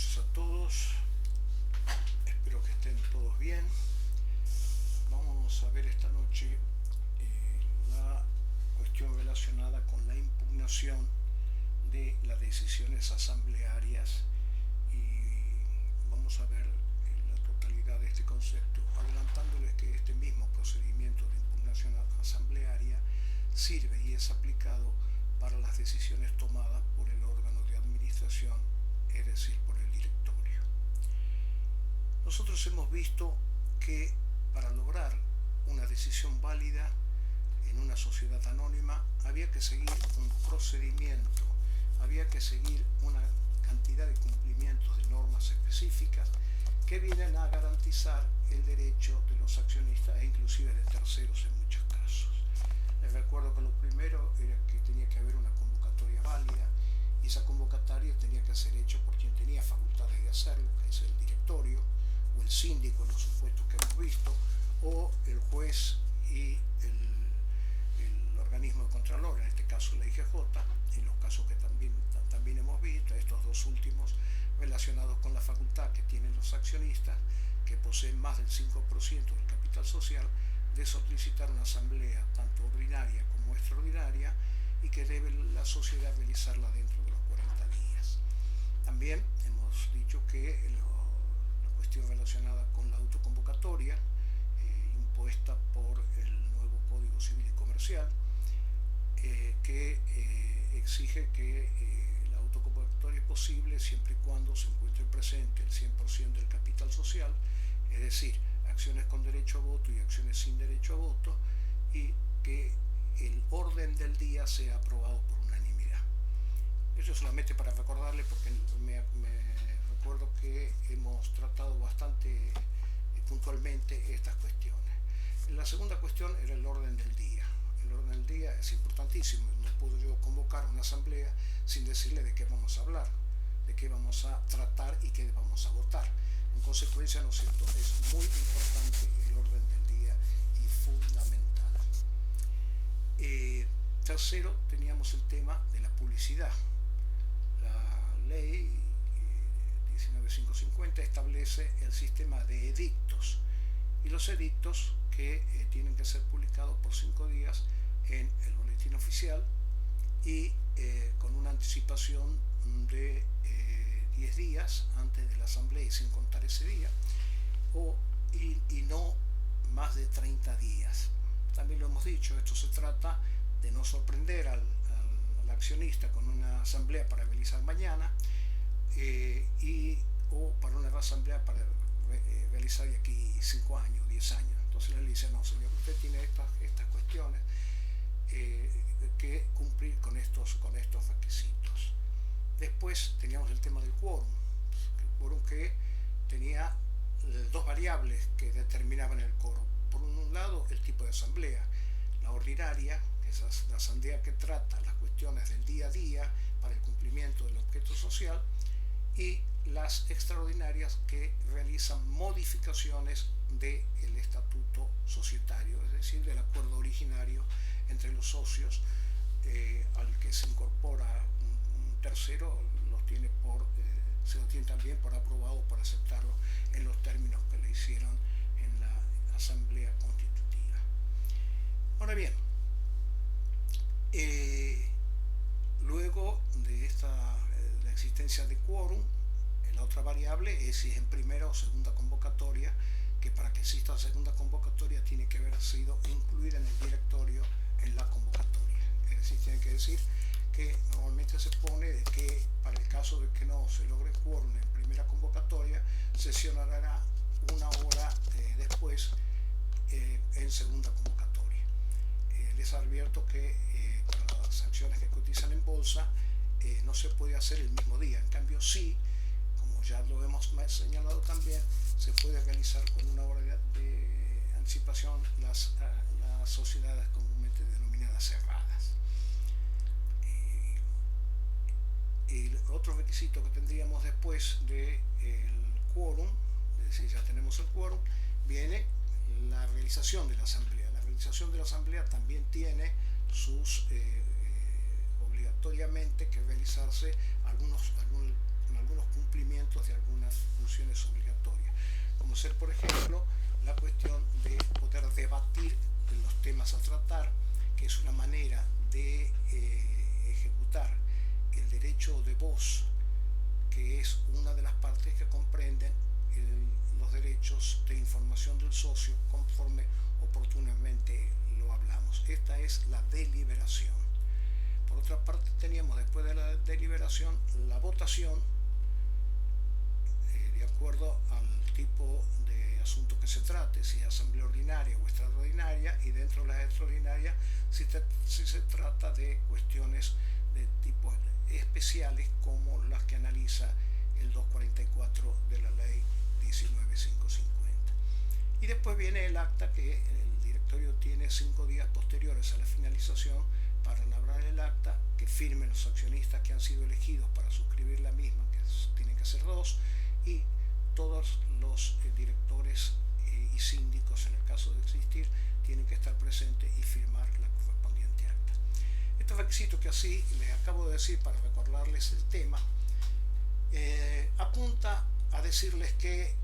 noches a todos, espero que estén todos bien. Vamos a ver esta noche la cuestión relacionada con la impugnación de las decisiones asamblearias y vamos a ver la totalidad de este concepto, adelantándoles que este mismo procedimiento de impugnación asamblearia sirve y es aplicado para las decisiones tomadas por el órgano de administración, es decir, por el directorio. Nosotros hemos visto que para lograr una decisión válida en una sociedad anónima había que seguir un procedimiento, había que seguir una cantidad de cumplimientos de normas específicas que vienen a garantizar el derecho de los accionistas e inclusive de terceros en muchos casos. Les recuerdo que lo primero era que tenía que haber una convocatoria válida y esa convocatoria tenía que ser hecha por quien tenía facultades de hacerlo, que es el directorio o el síndico en los supuestos que hemos visto, o el juez y el organismo de contralor, en este caso la IGJ, en los casos que también hemos visto, estos dos últimos relacionados con la facultad que tienen los accionistas que poseen más del 5% del capital social de solicitar una asamblea tanto ordinaria como extraordinaria y que debe la sociedad realizarla dentro de los 40 días. También hemos dicho que la cuestión relacionada con la autoconvocatoria impuesta por el nuevo Código Civil y Comercial que exige que la autoconvocatoria es posible siempre y cuando se encuentre presente el 100% del capital social, es decir, acciones con derecho a voto y acciones sin derecho a voto, y que el orden del día sea aprobado por unanimidad. Eso solamente para recordarle, porque me recuerdo que hemos tratado bastante puntualmente estas cuestiones. La segunda cuestión era el orden del día. El orden del día es importantísimo. No puedo yo convocar una asamblea sin decirle de qué vamos a hablar, de qué vamos a tratar y qué vamos a votar. En consecuencia, ¿no es cierto?, es muy importante el orden del día y fundamental. Tercero, teníamos el tema de la publicidad. La ley 19550 establece el sistema de edictos y los edictos que tienen que ser publicados por 5 días en el boletín oficial y con una anticipación de 10 días antes de la asamblea y sin contar ese día, y no más de 30 días. También lo hemos dicho, esto se trata de no sorprender al accionista con una asamblea para realizar mañana o para una asamblea para realizar de aquí 5 años, 10 años. Entonces le dice, no señor, usted tiene estas cuestiones que cumplir con estos requisitos. Después teníamos el tema del quórum, que tenía dos variables que determinaban el quórum. Por un lado, el tipo de asamblea, la ordinaria, que es la asamblea que trata las cuestiones del día a día para el cumplimiento del objeto social, y las extraordinarias que realizan modificaciones del estatuto societario, es decir, del acuerdo originario entre los socios, al que se incorpora un tercero, se lo tiene también por aprobado, por aceptarlo en los términos que le hicieron en la Asamblea Constitutiva. Ahora bien, luego de la existencia de quórum, la otra variable es si es en primera o segunda convocatoria, que para que exista segunda convocatoria tiene que haber sido incluida en el directorio en la convocatoria. Es decir, tiene que decir que normalmente se pone de que para el caso de que no se logre quórum en primera convocatoria, sesionará una hora después en segunda convocatoria. Les advierto que para las acciones que cotizan en bolsa no se puede hacer el mismo día. En cambio, sí, como ya lo hemos señalado también, se puede realizar con una hora de anticipación las sociedades comúnmente denominadas cerradas. El otro requisito que tendríamos después del quórum, es decir, ya tenemos el quórum, viene la realización de la asamblea. La realización de la asamblea también tiene sus obligatoriamente que realizarse algunos cumplimientos de ser, por ejemplo, la cuestión de poder debatir los temas a tratar, que es una manera de ejecutar el derecho de voz, que es una de las partes que comprenden los derechos de información del socio, conforme oportunamente lo hablamos. Esta es la deliberación. Por otra parte, teníamos después de la deliberación la votación, de acuerdo al tipo de asunto que se trate, si es asamblea ordinaria o extraordinaria, y dentro de la extraordinaria si se trata de cuestiones de tipo especiales como las que analiza el 244 de la ley 19550. Y después viene el acta, que el directorio tiene 5 días posteriores a la finalización para elaborar el acta, que firmen los accionistas que han sido elegidos para suscribir la misma, que tienen que ser 2, y todos los directores y síndicos, en el caso de existir, tienen que estar presentes y firmar la correspondiente acta. Estos requisitos que así les acabo de decir para recordarles el tema, apunta a decirles que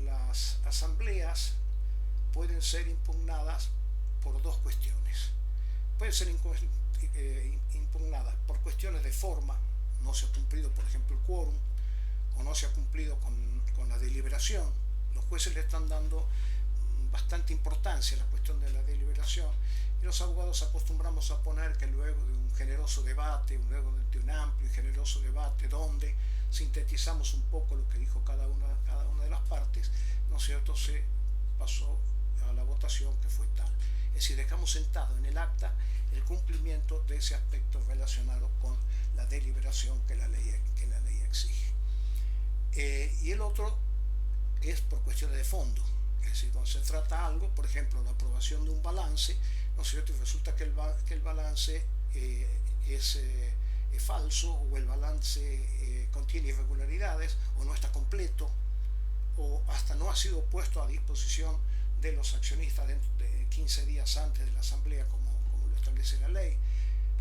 las asambleas pueden ser impugnadas por dos cuestiones. Pueden ser impugnadas por cuestiones de forma, no se ha cumplido, por ejemplo, el quórum, o no se ha cumplido con la deliberación. Los jueces le están dando bastante importancia a la cuestión de la deliberación, y los abogados acostumbramos a poner que luego de un generoso debate, luego de un amplio y generoso debate donde sintetizamos un poco lo que dijo cada una de las partes, ¿no es cierto?, se pasó a la votación, que fue tal. Es decir, dejamos sentado en el acta el cumplimiento de ese aspecto relacionado con la deliberación que la ley exige. Y el otro es por cuestiones de fondo, es decir, cuando se trata algo, por ejemplo, la aprobación de un balance, ¿no es cierto?, y resulta que el balance es falso, o el balance contiene irregularidades, o no está completo, o hasta no ha sido puesto a disposición de los accionistas dentro de 15 días antes de la asamblea, como lo establece la ley.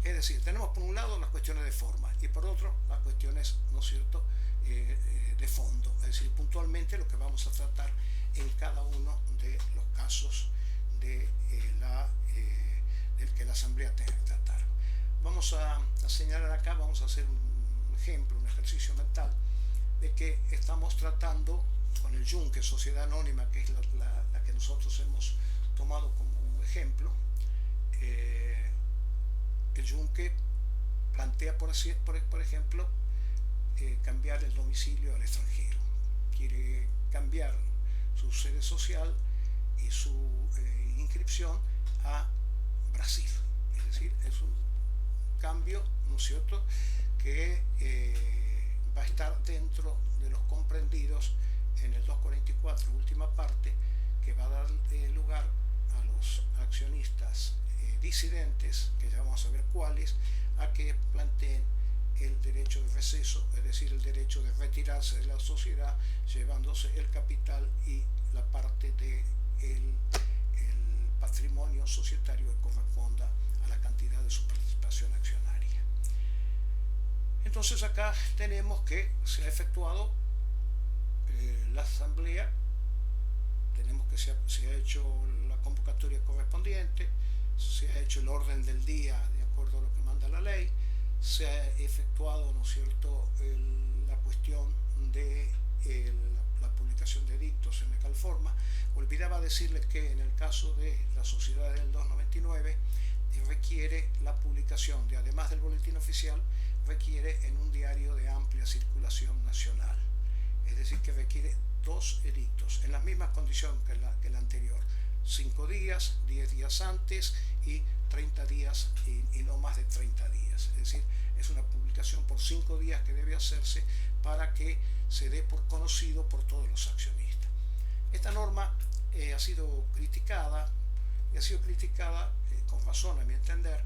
Es decir, tenemos por un lado las cuestiones de forma y por otro las cuestiones, ¿no es cierto?, de fondo, es decir, puntualmente lo que vamos a tratar en cada uno de los casos del que la asamblea tenga que tratar. Vamos a señalar acá, vamos a hacer un ejemplo, un ejercicio mental de que estamos tratando con el Yunque, sociedad anónima, que es la que nosotros hemos tomado como ejemplo. El Yunque plantea, por ejemplo, cambiar el domicilio al extranjero. Quiere cambiar su sede social y su inscripción a Brasil. Es decir, es un cambio, ¿no es cierto?, que va a estar dentro de los comprendidos en el 244, última parte, que va a dar lugar a los accionistas disidentes, que ya vamos a ver cuáles, a que planteen el derecho de receso, es decir, el derecho de retirarse de la sociedad, llevándose el capital y la parte del patrimonio societario que corresponda a la cantidad de su participación accionaria. Entonces acá tenemos que se ha efectuado la asamblea, tenemos que se ha hecho la convocatoria correspondiente, se ha hecho el orden del día de acuerdo a lo que manda la ley, se ha efectuado, ¿no es cierto?, la cuestión de la publicación de edictos en legal forma. Olvidaba decirles que en el caso de la sociedad del 299 requiere la publicación de, además del boletín oficial, requiere en un diario de amplia circulación nacional. Es decir, que requiere 2 edictos en las mismas condiciones que la anterior: 5 días, 10 días antes y 30 días y no más de 30 días. Es decir, es una publicación por 5 días que debe hacerse para que se dé por conocido por todos los accionistas. Esta norma ha sido criticada, y ha sido criticada con razón, a mi entender,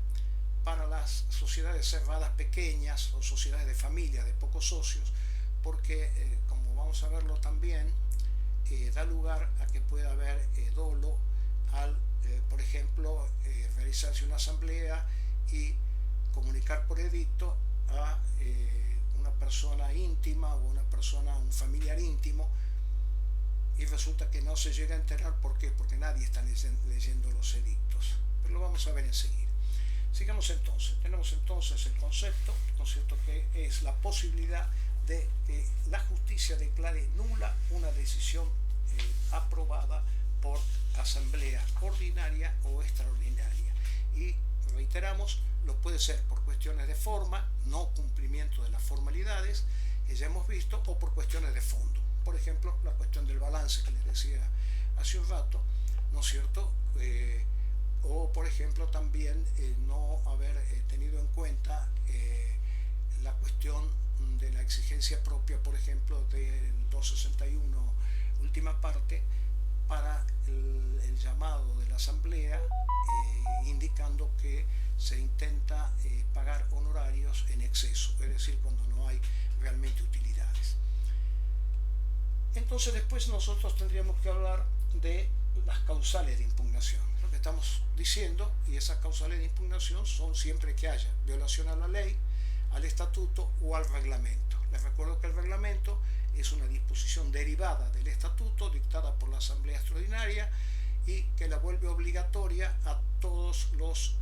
para las sociedades cerradas pequeñas o sociedades de familia de pocos socios, porque como vamos a verlo también, da lugar a que pueda haber dolo al, por ejemplo, realizarse una asamblea y comunicar por edicto a una persona íntima o un familiar íntimo y resulta que no se llega a enterar. ¿Por qué? Porque nadie está leyendo los edictos. Pero lo vamos a ver enseguida. Sigamos entonces. Tenemos entonces el concepto, ¿no es cierto?, que es la posibilidad de que la justicia declare nula una decisión aprobada por asamblea ordinaria o extraordinaria. Y reiteramos, lo puede ser por cuestiones de forma, no cumplimiento de las formalidades que ya hemos visto, o por cuestiones de fondo. Por ejemplo, la cuestión del balance que les decía hace un rato, ¿no es cierto? O por ejemplo también no haber tenido en cuenta la cuestión de la exigencia propia, por ejemplo, del 261, última parte, para el llamado de la asamblea, indicando que se intenta pagar honorarios en exceso, es decir, cuando no hay realmente utilidades. Entonces después nosotros tendríamos que hablar de las causales de impugnación, lo que estamos diciendo, y esas causales de impugnación son siempre que haya violación a la ley, al estatuto o al reglamento. Les recuerdo que el reglamento es una disposición derivada del estatuto dictada por la asamblea extraordinaria y que la vuelve obligatoria a todos los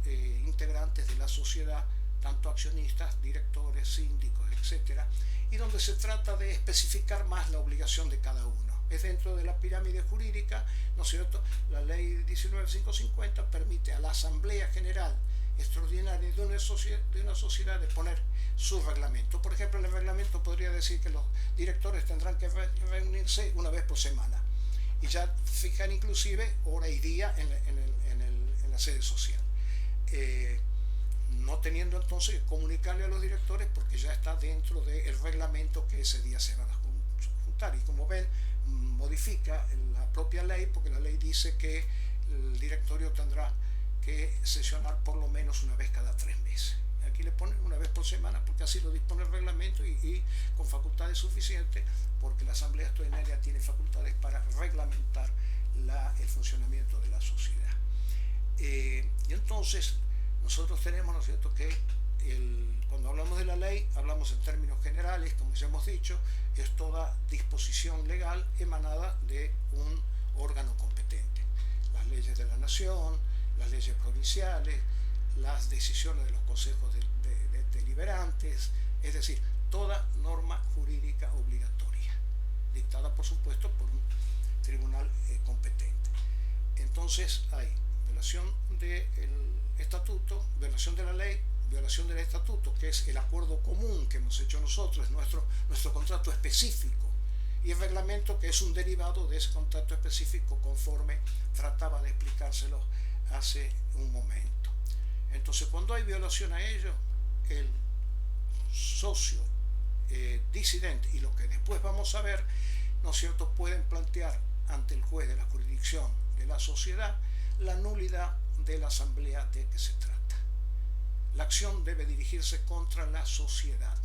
integrantes de la sociedad, tanto accionistas, directores, síndicos, etcétera, y donde se trata de especificar más la obligación de cada uno. Es dentro de la pirámide jurídica, ¿no es cierto? La ley 19550 permite a la Asamblea General Extraordinaria de una sociedad de poner su reglamento. Por ejemplo, en el reglamento podría decir que los directores tendrán que reunirse una vez por semana, y ya fijan inclusive hora y día en la sede social. No teniendo entonces que comunicarle a los directores, porque ya está dentro del reglamento que ese día se van a juntar. Y como ven, modifica la propia ley, porque la ley dice que el directorio tendrá que sesionar por lo menos una vez cada 3 meses. Aquí le ponen una vez por semana, porque así lo dispone el reglamento, y con facultades suficientes, porque la asamblea extraordinaria tiene facultades para reglamentar el funcionamiento de la sociedad. Y entonces nosotros tenemos, ¿no es cierto?, que cuando hablamos de la ley, hablamos en términos generales, como ya hemos dicho, es toda disposición legal emanada de un órgano competente. Las leyes de la nación, las leyes provinciales, las decisiones de los consejos deliberantes, es decir, toda norma jurídica obligatoria, dictada por supuesto por un tribunal competente. Entonces hay violación del estatuto, violación de la ley, violación del estatuto, que es el acuerdo común que hemos hecho nosotros, nuestro contrato específico, y el reglamento, que es un derivado de ese contrato específico, conforme trataba de explicárselo hace un momento. Entonces, cuando hay violación a ello, el socio disidente y lo que después vamos a ver, ¿no es cierto?, pueden plantear ante el juez de la jurisdicción de la sociedad la nulidad de la asamblea de que se trata. La acción debe dirigirse contra la sociedad,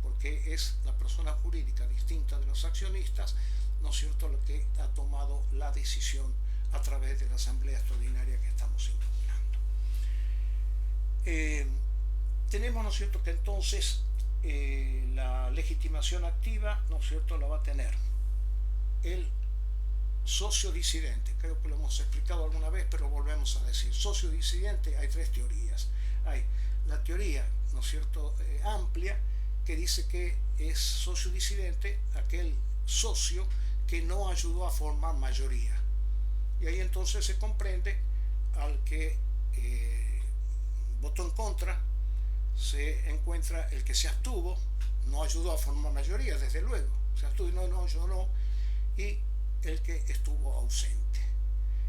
porque es la persona jurídica distinta de los accionistas, ¿no es cierto?, lo que ha tomado la decisión a través de la asamblea extraordinaria que estamos impugnando. Tenemos, ¿no es cierto?, que entonces la legitimación activa, ¿no es cierto?, la va a tener el socio disidente. Creo que lo hemos explicado alguna vez, pero volvemos a decir. Socio disidente, hay 3 teorías. Hay la teoría, ¿no es cierto?, amplia, que dice que es socio disidente aquel socio que no ayudó a formar mayoría. Y ahí entonces se comprende al que votó en contra, se encuentra el que se abstuvo, no ayudó a formar mayoría, desde luego, se abstuvo y no ayudó, y el que estuvo ausente.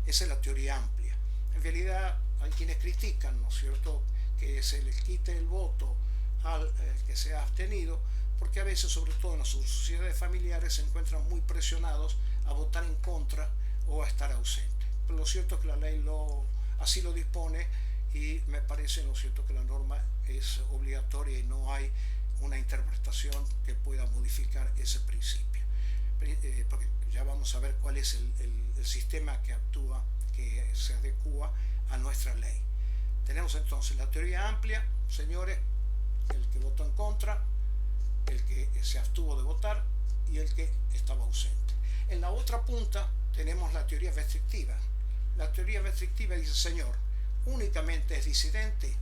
Esa es la teoría amplia. En realidad hay quienes critican, ¿no es cierto?, que se les quite el voto al que se ha abstenido, porque a veces, sobre todo en las sociedades familiares, se encuentran muy presionados a votar en contra o a estar ausente. Pero lo cierto es que la ley así lo dispone, y me parece, ¿no es cierto?, que la norma es obligatoria y no hay una interpretación que pueda modificar ese principio. Porque ya vamos a ver cuál es el sistema que actúa, que se adecua a nuestra ley. Tenemos entonces la teoría amplia, señores, el que votó en contra, el que se abstuvo de votar y el que estaba ausente. En la otra punta tenemos la teoría restrictiva. La teoría restrictiva dice, señor, únicamente es disidente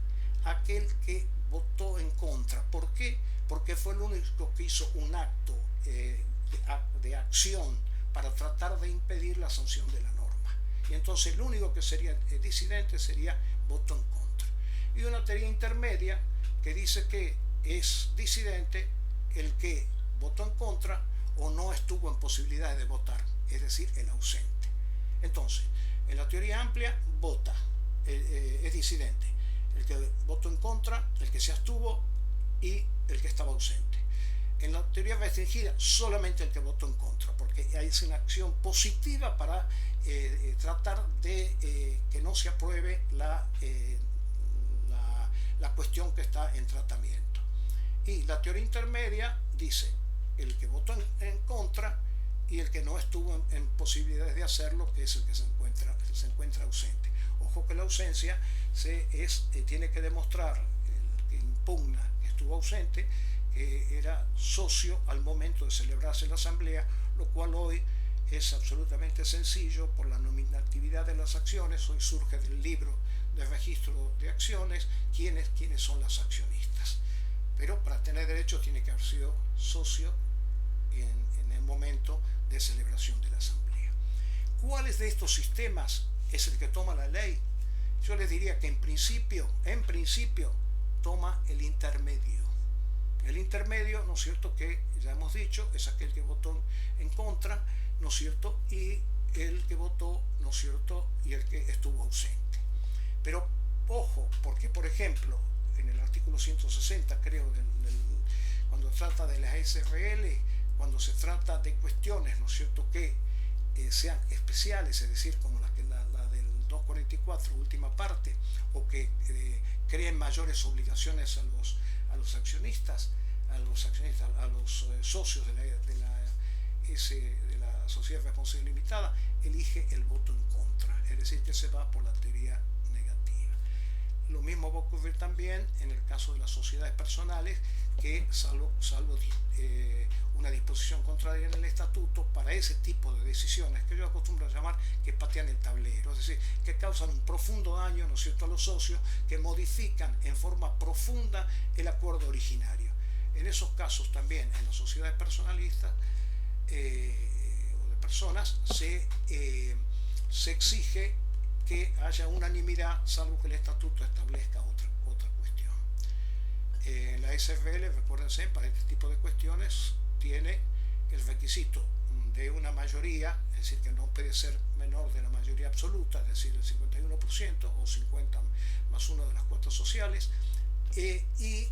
aquel que votó en contra. ¿Por qué? Porque fue el único que hizo un acto de acción para tratar de impedir la sanción de la norma. Y entonces el único que sería disidente sería voto en contra. Y una teoría intermedia que dice que es disidente el que votó en contra o no estuvo en posibilidades de votar, es decir, el ausente. Entonces, en la teoría amplia vota, es disidente el que votó en contra, el que se abstuvo y el que estaba ausente. En la teoría restringida solamente el que votó en contra, porque es una acción positiva para tratar de que no se apruebe la cuestión que está en tratamiento. Y la teoría intermedia dice el que votó en contra y el que no estuvo en posibilidades de hacerlo, que es el que se encuentra ausente. Ojo que la ausencia tiene que demostrar el que impugna que estuvo ausente, que era socio al momento de celebrarse la asamblea, lo cual hoy es absolutamente sencillo por la nominatividad de las acciones. Hoy surge del libro de registro de acciones quiénes son las accionistas. Pero para tener derecho tiene que haber sido socio en el momento de celebración de la asamblea. ¿Cuáles de estos sistemas es el que toma la ley? Yo les diría que en principio toma el intermedio. El intermedio, ¿no es cierto?, que ya hemos dicho, es aquel que votó en contra, ¿no es cierto?, y el que votó, ¿no es cierto?, y el que estuvo ausente. Pero ojo, porque por ejemplo, en el artículo 160, creo, cuando trata de las SRL, cuando se trata de cuestiones, ¿no es cierto?, que sean especiales, es decir, como la del 244, última parte, o que creen mayores obligaciones a los accionistas, a los socios de la sociedad responsable limitada, elige el voto en contra, es decir, que se va por la teoría negativa. Lo mismo va a ocurrir también en el caso de las sociedades personales, que salvo una disposición contraria en el estatuto, para ese tipo de decisiones que yo acostumbro a llamar que patean el tablero, es decir, que causan un profundo daño, ¿no es cierto?, a los socios, que modifican en forma profunda el acuerdo originario. En esos casos también, en las sociedades personalistas o de personas, se exige que haya unanimidad, salvo que el estatuto establezca otra cuestión. En la SRL, recuérdense, para este tipo de cuestiones tiene el requisito de una mayoría, es decir, que no puede ser menor de la mayoría absoluta, es decir, el 51% o 50 más 1 de las cuotas sociales, y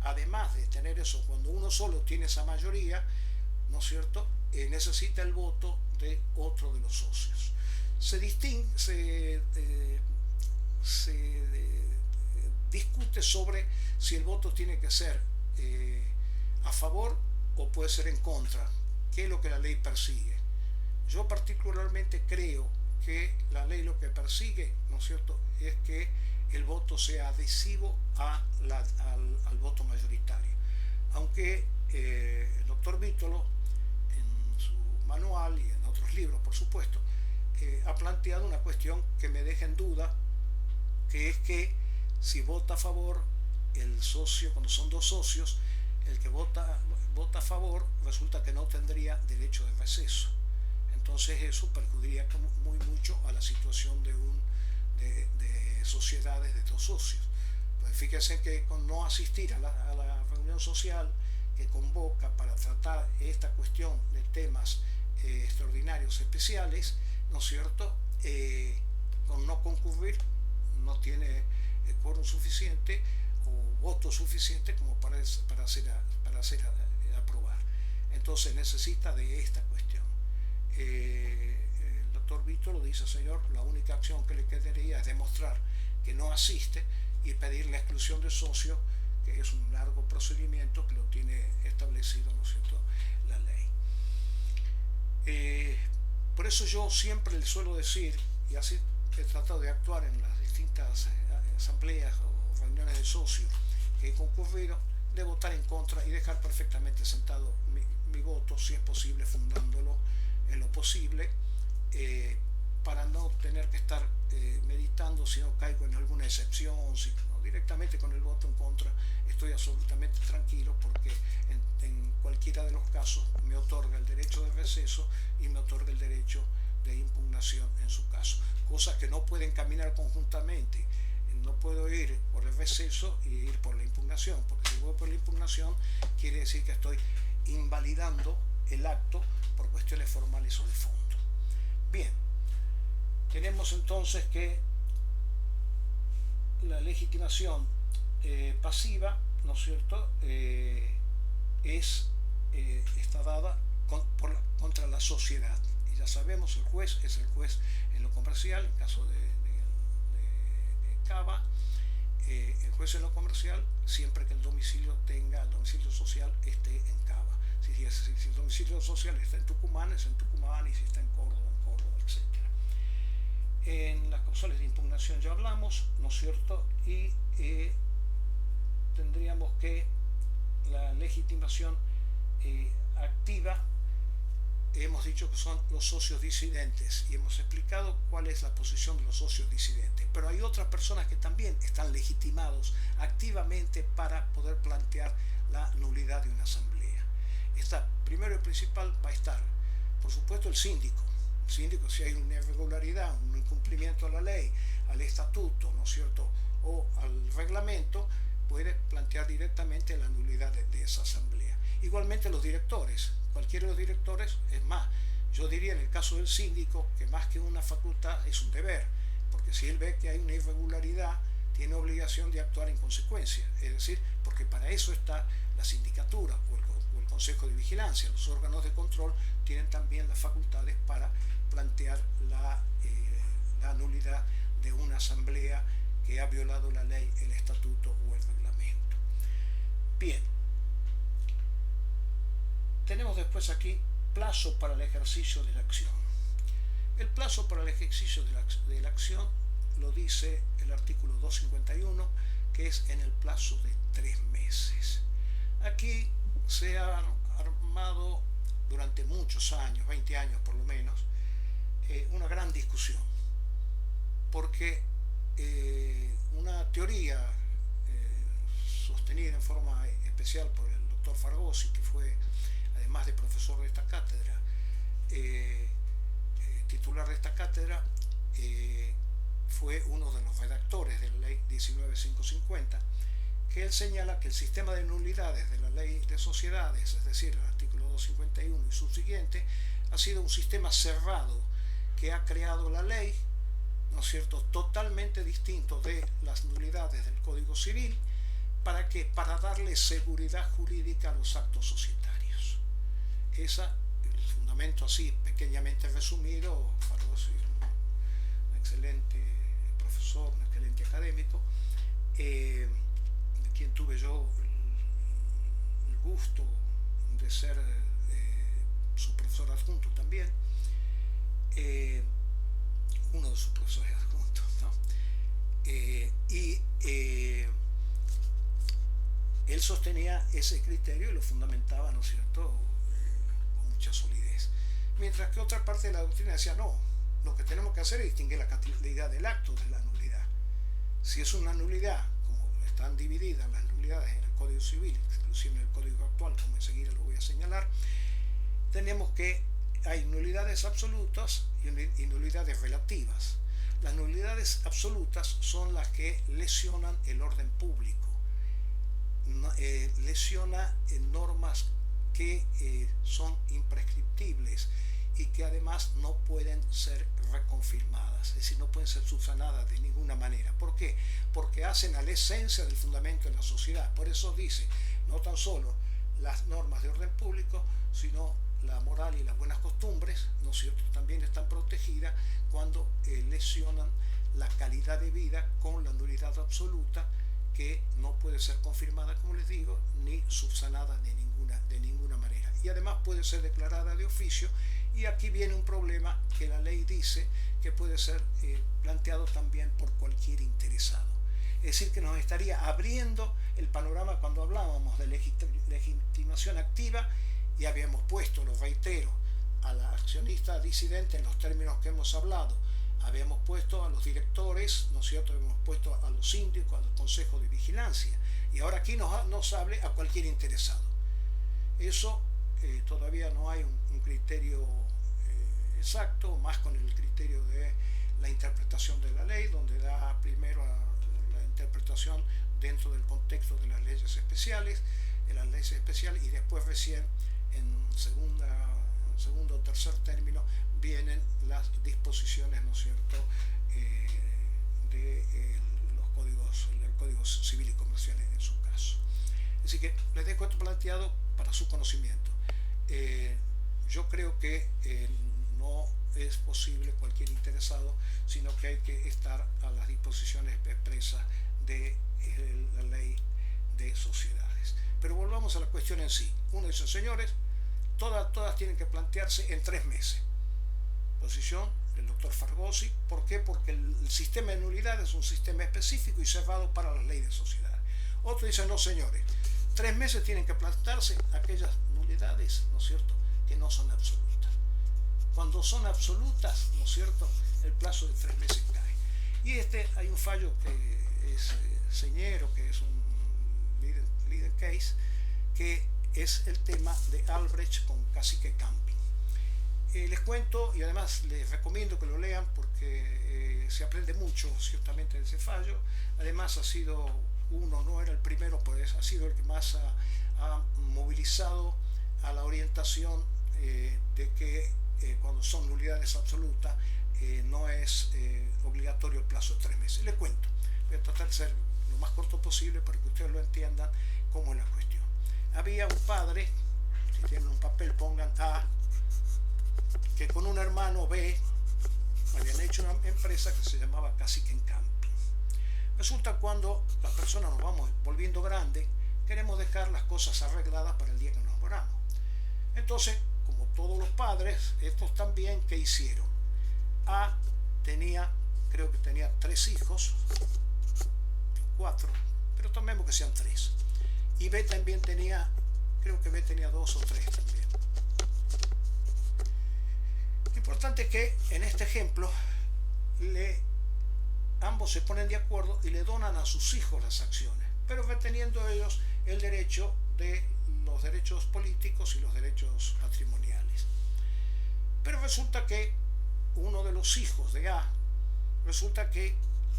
además de tener eso, cuando uno solo tiene esa mayoría, ¿no es cierto?, necesita el voto de otro de los socios. Se discute sobre si el voto tiene que ser a favor o puede ser en contra, que es lo que la ley persigue. Yo particularmente creo que la ley lo que persigue, ¿no es cierto?, es que el voto sea adhesivo al voto mayoritario. Aunque el doctor Vítolo, en su manual y en otros libros, por supuesto, ha planteado una cuestión que me deja en duda, que es que si vota a favor el socio, cuando son dos socios, el que vota a favor resulta que no tendría derecho de receso. Entonces eso perjudicaría muy mucho a la situación de sociedades de dos socios. Pues fíjense que con no asistir a la reunión social que convoca para tratar esta cuestión de temas extraordinarios, especiales, ¿no es cierto?, con no concurrir no tiene quórum suficiente o voto suficiente como para hacer aprobar. Entonces necesita de esta cuestión. El doctor Víctor lo dice, señor, la única acción que le quedaría es demostrar que no asiste y pedir la exclusión de socio, que es un largo procedimiento que lo tiene establecido, ¿no es cierto?, la ley. Por eso yo siempre le suelo decir, y así he tratado de actuar en las distintas asambleas o reuniones de socios que he concurrido, de votar en contra y dejar perfectamente sentado mi voto, si es posible fundándolo en lo posible, para no tener que estar meditando si no caigo en alguna excepción, si no, directamente con el voto en contra estoy absolutamente tranquilo, porque en cualquiera de los casos me otorga el derecho de receso y me otorga el derecho de impugnación en su caso, cosas que no pueden caminar conjuntamente. No puedo ir por el receso y ir por la impugnación, porque si voy por la impugnación quiere decir que estoy invalidando el acto por cuestiones formales o de fondo. Bien, tenemos entonces que la legitimación pasiva, ¿no es cierto?, está dada contra la sociedad. Y ya sabemos, el juez es el juez en lo comercial, en caso de Cava, el juez en lo comercial, siempre que el domicilio social esté en Cava. Si el domicilio social está en Tucumán, es en Tucumán, y si está en Córdoba, etc. En las causales de impugnación ya hablamos, ¿no es cierto? Y tendríamos que la legitimación activa, hemos dicho que son los socios disidentes y hemos explicado cuál es la posición de los socios disidentes, pero hay otras personas que también están legitimados activamente para poder plantear la nulidad de una asamblea. Está, primero y principal, va a estar, por supuesto, el síndico. El síndico, si hay una irregularidad, un incumplimiento a la ley, al estatuto, ¿no es cierto?, o al reglamento, puede plantear directamente la nulidad de esa asamblea. Igualmente los directores, cualquiera de los directores, es más, yo diría en el caso del síndico que más que una facultad es un deber, porque si él ve que hay una irregularidad, tiene obligación de actuar en consecuencia, es decir, porque para eso está la sindicatura o el Consejo de Vigilancia. Los órganos de control tienen también las facultades para plantear la nulidad de una asamblea que ha violado la ley, el estatuto o el reglamento. Bien. Tenemos después aquí plazo para el ejercicio de la acción. El plazo para el ejercicio de la acción lo dice el artículo 251, que es en el plazo de 3 meses. Aquí se ha armado durante muchos años, 20 años por lo menos, una gran discusión, porque una teoría sostenida en forma especial por el doctor Fargosi, que fue, además de profesor de esta cátedra, titular de esta cátedra, fue uno de los redactores de la ley 19550, que él señala que el sistema de nulidades de la ley de sociedades, es decir, el artículo 251 y subsiguiente, ha sido un sistema cerrado que ha creado la ley, ¿no es cierto?, totalmente distinto de las nulidades del Código Civil. ¿Para qué? Para darle seguridad jurídica a los actos societarios. El fundamento así, pequeñamente resumido, Fargosi, un excelente profesor, un excelente académico, de quien tuve yo el gusto de ser su profesor adjunto también, uno de sus profesores adjuntos, ¿no? Él sostenía ese criterio y lo fundamentaba, ¿no es cierto?, con mucha solidez. Mientras que otra parte de la doctrina decía, no, lo que tenemos que hacer es distinguir la calidad del acto de la nulidad. Si es una nulidad, como están divididas las nulidades en el Código Civil, inclusive en el Código actual, como enseguida lo voy a señalar, tenemos que hay nulidades absolutas y nulidades relativas. Las nulidades absolutas son las que lesionan el orden público, lesiona normas que son imprescriptibles y que además no pueden ser reconfirmadas, es decir, no pueden ser subsanadas de ninguna manera. ¿Por qué? Porque hacen a la esencia del fundamento de la sociedad. Por eso dice, no tan solo las normas de orden público, sino la moral y las buenas costumbres, ¿no es cierto?, también están protegidas cuando lesionan la calidad de vida con la nulidad absoluta, que no puede ser confirmada, como les digo, ni subsanada de ninguna manera. Y además puede ser declarada de oficio, y aquí viene un problema que la ley dice que puede ser planteado también por cualquier interesado. Es decir, que nos estaría abriendo el panorama cuando hablábamos de legitimación activa y habíamos puesto, lo reitero, a la accionista disidente en los términos que hemos hablado, habíamos puesto a los directores, ¿no es cierto?, habíamos puesto a los síndicos, al consejo de vigilancia, y ahora aquí nos hable a cualquier interesado. Eso todavía no hay un criterio exacto, más con el criterio de la interpretación de la ley, donde da primero la interpretación dentro del contexto de las leyes especiales, y después recién en segundo o tercer término vienen las disposiciones, ¿no es cierto?, de los códigos, el Código Civil y Comercial en su caso. Así que les dejo esto planteado para su conocimiento. Yo creo que no es posible cualquier interesado, sino que hay que estar a las disposiciones expresas de la ley de sociedades. Pero volvamos a la cuestión en sí. Uno dice, señores, todas tienen que plantearse en 3 meses. Posición del doctor Fargosi. ¿Por qué? Porque el sistema de nulidad es un sistema específico y cerrado para la ley de sociedades. Otro dice, no, señores, 3 meses tienen que plantearse aquellas nulidades, ¿no es cierto?, que no son absolutas. Cuando son absolutas, ¿no es cierto?, el plazo de 3 meses cae. Y hay un fallo que es señero, que es un leader case, que es el tema de Albrecht con Cacique Camping. Les cuento, y además les recomiendo que lo lean porque se aprende mucho ciertamente de ese fallo. Además no era el primero, pues ha sido el que más ha movilizado a la orientación de que cuando son nulidades absolutas no es obligatorio el plazo de 3 meses. Les cuento, voy a tratar de ser lo más corto posible para que ustedes lo entiendan cómo es la cuestión. Había un padre, si tienen un papel pongan A, que con un hermano B habían hecho una empresa que se llamaba Cacique Camping. Resulta cuando las personas nos vamos volviendo grandes, queremos dejar las cosas arregladas para el día que nos moramos. Entonces, como todos los padres, estos también, ¿qué hicieron? A creo que tenía 3 hijos, 4, pero tomemos que sean 3. Y B también creo que B tenía 2 o 3 también. Lo importante es que en este ejemplo ambos se ponen de acuerdo y le donan a sus hijos las acciones, pero reteniendo ellos el derecho de los derechos políticos y los derechos patrimoniales. Pero resulta que uno de los hijos de A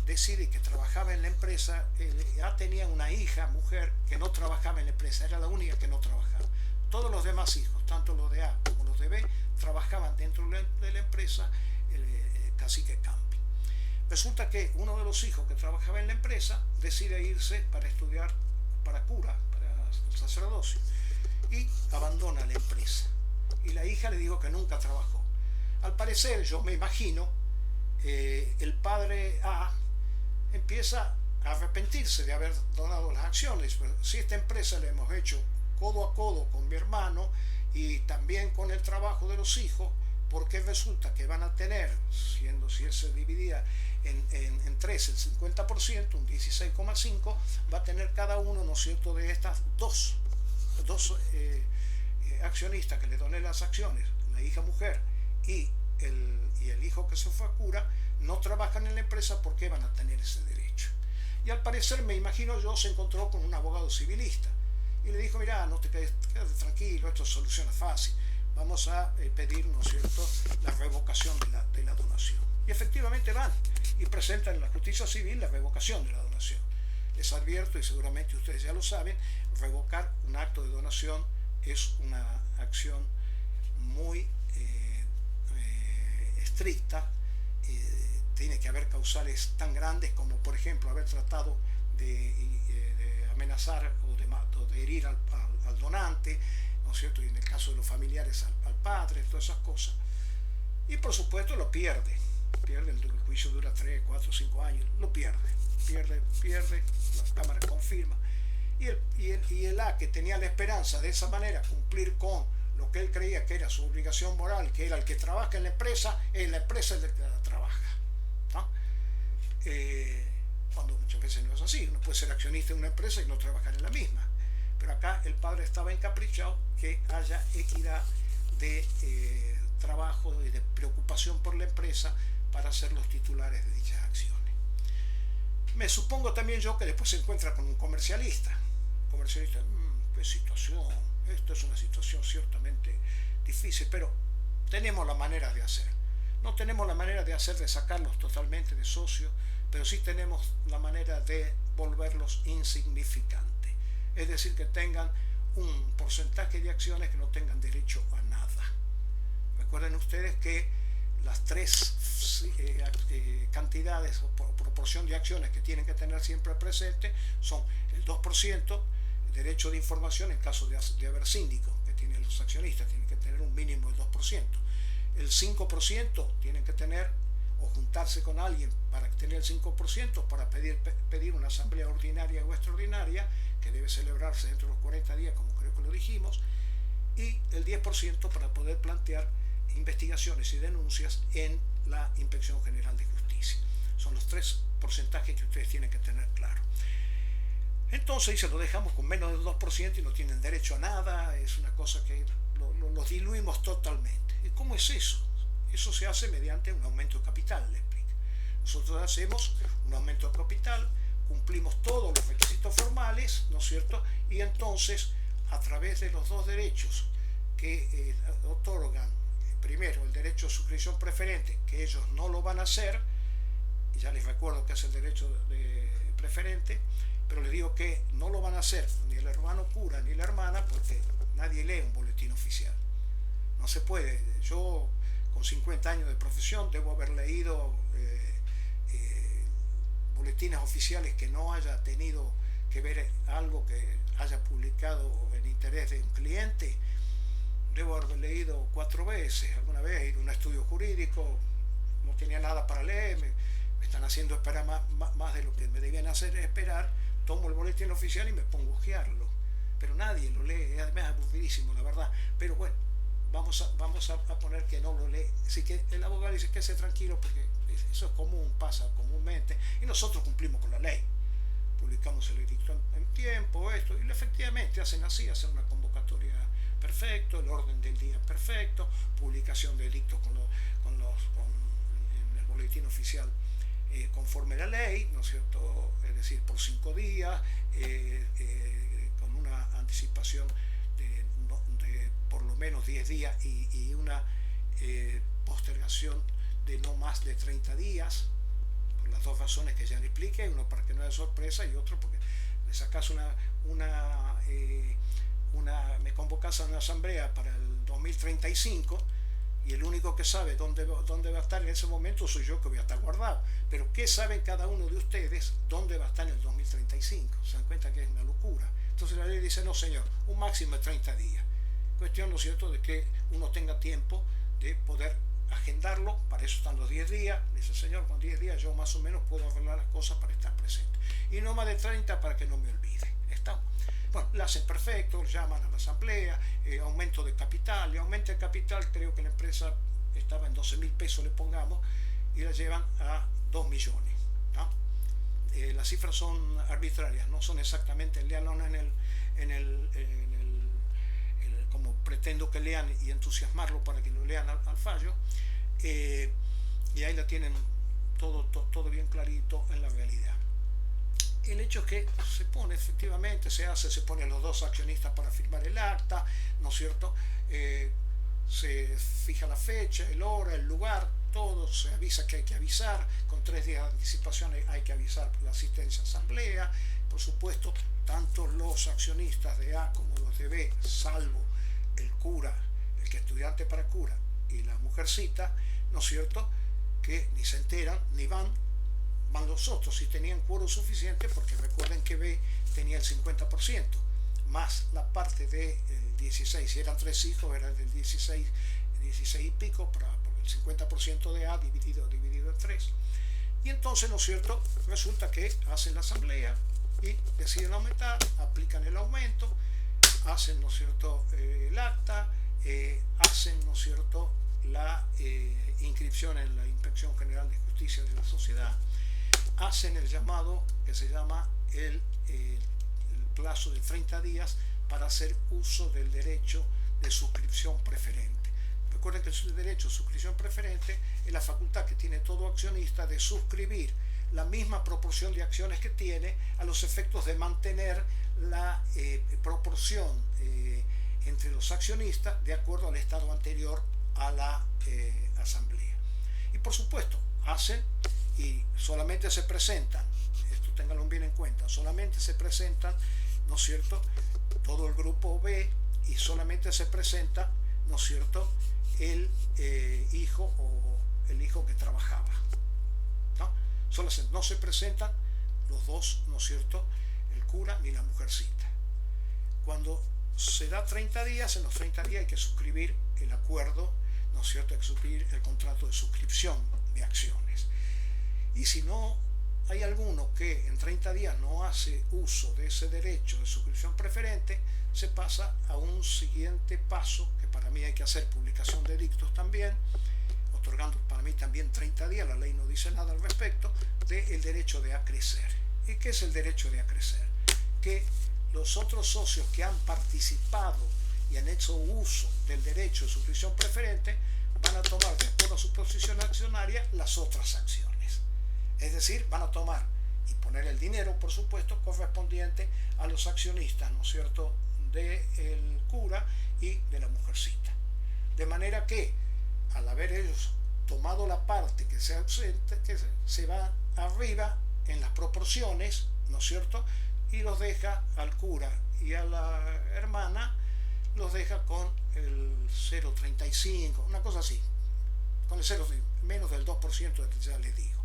decide que trabajaba en la empresa. A tenía una hija, mujer, que no trabajaba en la empresa, era la única que no trabajaba. Todos los demás hijos, tanto los de A como los de B, trabajaban dentro de la empresa Cacique Camping. Resulta que uno de los hijos que trabajaba en la empresa decide irse para estudiar para cura, para el sacerdocio, y abandona la empresa. Y la hija le dijo que nunca trabajó. Al parecer, yo me imagino, el padre A empieza a arrepentirse de haber donado las acciones. Pero si esta empresa la hemos hecho codo a codo con mi hermano y también con el trabajo de los hijos, porque resulta que van a tener, si él se dividía en 3 el 50%, un 16,5, va a tener cada uno, ¿no es cierto?, de estas dos accionistas que le doné las acciones, la hija mujer y el hijo que se fue a cura, no trabajan en la empresa porque van a tener ese derecho. Y al parecer, me imagino yo, se encontró con un abogado civilista y le dijo, mira, no te quedes tranquilo, esto se soluciona fácil, vamos a pedir, ¿no es cierto?, la revocación de la donación. Y efectivamente van y presentan en la justicia civil la revocación de la donación. Les advierto, y seguramente ustedes ya lo saben, revocar un acto de donación es una acción muy estricta. Tiene que haber causales tan grandes como, por ejemplo, haber tratado de amenazar o de herir al donante, ¿no es cierto?, y en el caso de los familiares al padre, todas esas cosas. Y por supuesto lo pierde, el juicio dura 3, 4, 5 años, lo pierde, la Cámara confirma. Y el A, que tenía la esperanza de esa manera cumplir con lo que él creía que era su obligación moral, que era el que trabaja en la empresa es el que la trabaja, ¿no? Cuando muchas veces no es así. Uno puede ser accionista en una empresa y no trabajar en la misma, Pero acá el padre estaba encaprichado que haya equidad de trabajo y de preocupación por la empresa para ser los titulares de dichas acciones. Me supongo también yo que después se encuentra con un comercialista. Comercialista, qué situación, esto es una situación ciertamente difícil, pero tenemos la manera de hacer. No tenemos la manera de hacer de sacarlos totalmente de socios, pero sí tenemos la manera de volverlos insignificantes. Es decir, que tengan un porcentaje de acciones que no tengan derecho a nada. Recuerden ustedes que las tres cantidades o proporción de acciones que tienen que tener siempre presente son el 2%, el derecho de información en caso de haber síndico, que tienen los accionistas, tienen que tener un mínimo del 2%. El 5% tienen que tener o juntarse con alguien para tener el 5% para pedir una asamblea ordinaria o extraordinaria que debe celebrarse dentro de los 40 días, como creo que lo dijimos, y el 10% para poder plantear investigaciones y denuncias en la Inspección General de Justicia. Son los tres porcentajes que ustedes tienen que tener claro. Entonces, se lo dejamos con menos del 2% y no tienen derecho a nada, es una cosa que los diluimos totalmente. ¿Y cómo es eso? Eso se hace mediante un aumento de capital, le explico. Nosotros hacemos un aumento de capital, cumplimos todos los requisitos formales, ¿no es cierto? Y entonces, a través de los dos derechos que otorgan, primero el derecho de suscripción preferente, que ellos no lo van a hacer, y ya les recuerdo que es el derecho de preferente, pero les digo que no lo van a hacer ni el hermano cura ni la hermana porque nadie lee un boletín oficial. No se puede. Yo con 50 años de profesión debo haber leído boletines oficiales que no haya tenido que ver algo que haya publicado en interés de un cliente. Debo haber leído 4 veces. Alguna vez he ido a un estudio jurídico, no tenía nada para leer, me están haciendo esperar más de lo que me debían hacer esperar. Tomo el boletín oficial y me pongo a hojearlo, pero nadie lo lee, además es aburridísimo, la verdad. Pero bueno, vamos a poner que no lo lee. Así que el abogado dice que esté tranquilo porque eso es común, pasa comúnmente, y nosotros cumplimos con la ley. Publicamos el edicto en tiempo, esto, y efectivamente hacen así, hacen una convocatoria perfecto, el orden del día perfecto, publicación de edictos en el boletín oficial conforme a la ley, ¿no es cierto? Es decir, por 5 días, con una anticipación de por lo menos 10 días y una postergación de no más de 30 días, por las dos razones que ya le expliqué, uno para que no haya sorpresa y otro porque me sacas me convocas a una asamblea para el 2035 y el único que sabe dónde va a estar en ese momento soy yo, que voy a estar guardado. Pero ¿qué saben cada uno de ustedes dónde va a estar en el 2035? Se dan cuenta que es una locura. Entonces la ley dice, no señor, un máximo de 30 días. Cuestión, ¿no es cierto?, de que uno tenga tiempo de poder agendarlo. Para eso están los 10 días. Dice, señor, con 10 días yo más o menos puedo arreglar las cosas para estar presente. Y no más de 30 para que no me olvide. ¿Está? Bueno, lo hacen perfecto, llaman a la asamblea, aumento de capital, y aumento de capital, creo que la empresa estaba en 12.000 pesos, le pongamos, y la llevan a 2 millones. ¿No? Las cifras son arbitrarias, no son exactamente, leanlo como pretendo que lean y entusiasmarlo para que lo lean al fallo, y ahí la tienen todo bien clarito en la realidad. El hecho es que se pone, efectivamente, se ponen los dos accionistas para firmar el acta, ¿no es cierto? Se fija la fecha, el hora, el lugar, todo, se avisa que hay que avisar, con 3 días de anticipación hay que avisar la asistencia a asamblea, por supuesto, tanto los accionistas de A como los de B, salvo el cura, el que es estudiante para cura, y la mujercita, ¿no es cierto?, que ni se enteran, ni van los otros si tenían quórum suficiente, porque recuerden que B tenía el 50%, más la parte del 16, si eran 3 hijos, era del 16 y pico, por el 50% de A dividido en 3. Y entonces, ¿no es cierto?, resulta que hacen la asamblea y deciden aumentar, aplican el aumento, hacen, ¿no es cierto?, el acta, hacen, ¿no es cierto?, la inscripción en la Inspección General de Justicia de la sociedad, hacen el llamado que se llama el plazo de 30 días para hacer uso del derecho de suscripción preferente. Recuerden que el derecho de suscripción preferente es la facultad que tiene todo accionista de suscribir la misma proporción de acciones que tiene a los efectos de mantener la proporción entre los accionistas de acuerdo al estado anterior a la asamblea. Y por supuesto, hacen y solamente se presentan, esto ténganlo bien en cuenta, solamente se presentan, ¿no es cierto?, todo el grupo B, y solamente se presenta, ¿no es cierto?, el hijo o el hijo que trabajaba, ¿no? No se presentan los dos, ¿no es cierto?, el cura ni la mujercita. Cuando se da 30 días, en los 30 días hay que suscribir el acuerdo, ¿no es cierto?, hay que suscribir el contrato de suscripción de acciones. Y si no hay alguno que en 30 días no hace uso de ese derecho de suscripción preferente, se pasa a un siguiente paso, que para mí hay que hacer publicación de edictos también, otorgando para mí también 30 días, la ley no dice nada al respecto, del derecho de acrecer. ¿Y qué es el derecho de acrecer? Que los otros socios que han participado y han hecho uso del derecho de suscripción preferente van a tomar, de acuerdo a su posición accionaria, las otras acciones. Es decir, van a tomar y poner el dinero, por supuesto, correspondiente a los accionistas, ¿no es cierto?, del cura y de la mujercita. De manera que, al haber ellos tomado la parte que se ausente, que se va arriba en las proporciones, ¿no es cierto?, y los deja al cura y a la hermana, los deja con el 0,35, una cosa así, con el 0, menos del 2% de que ya les digo.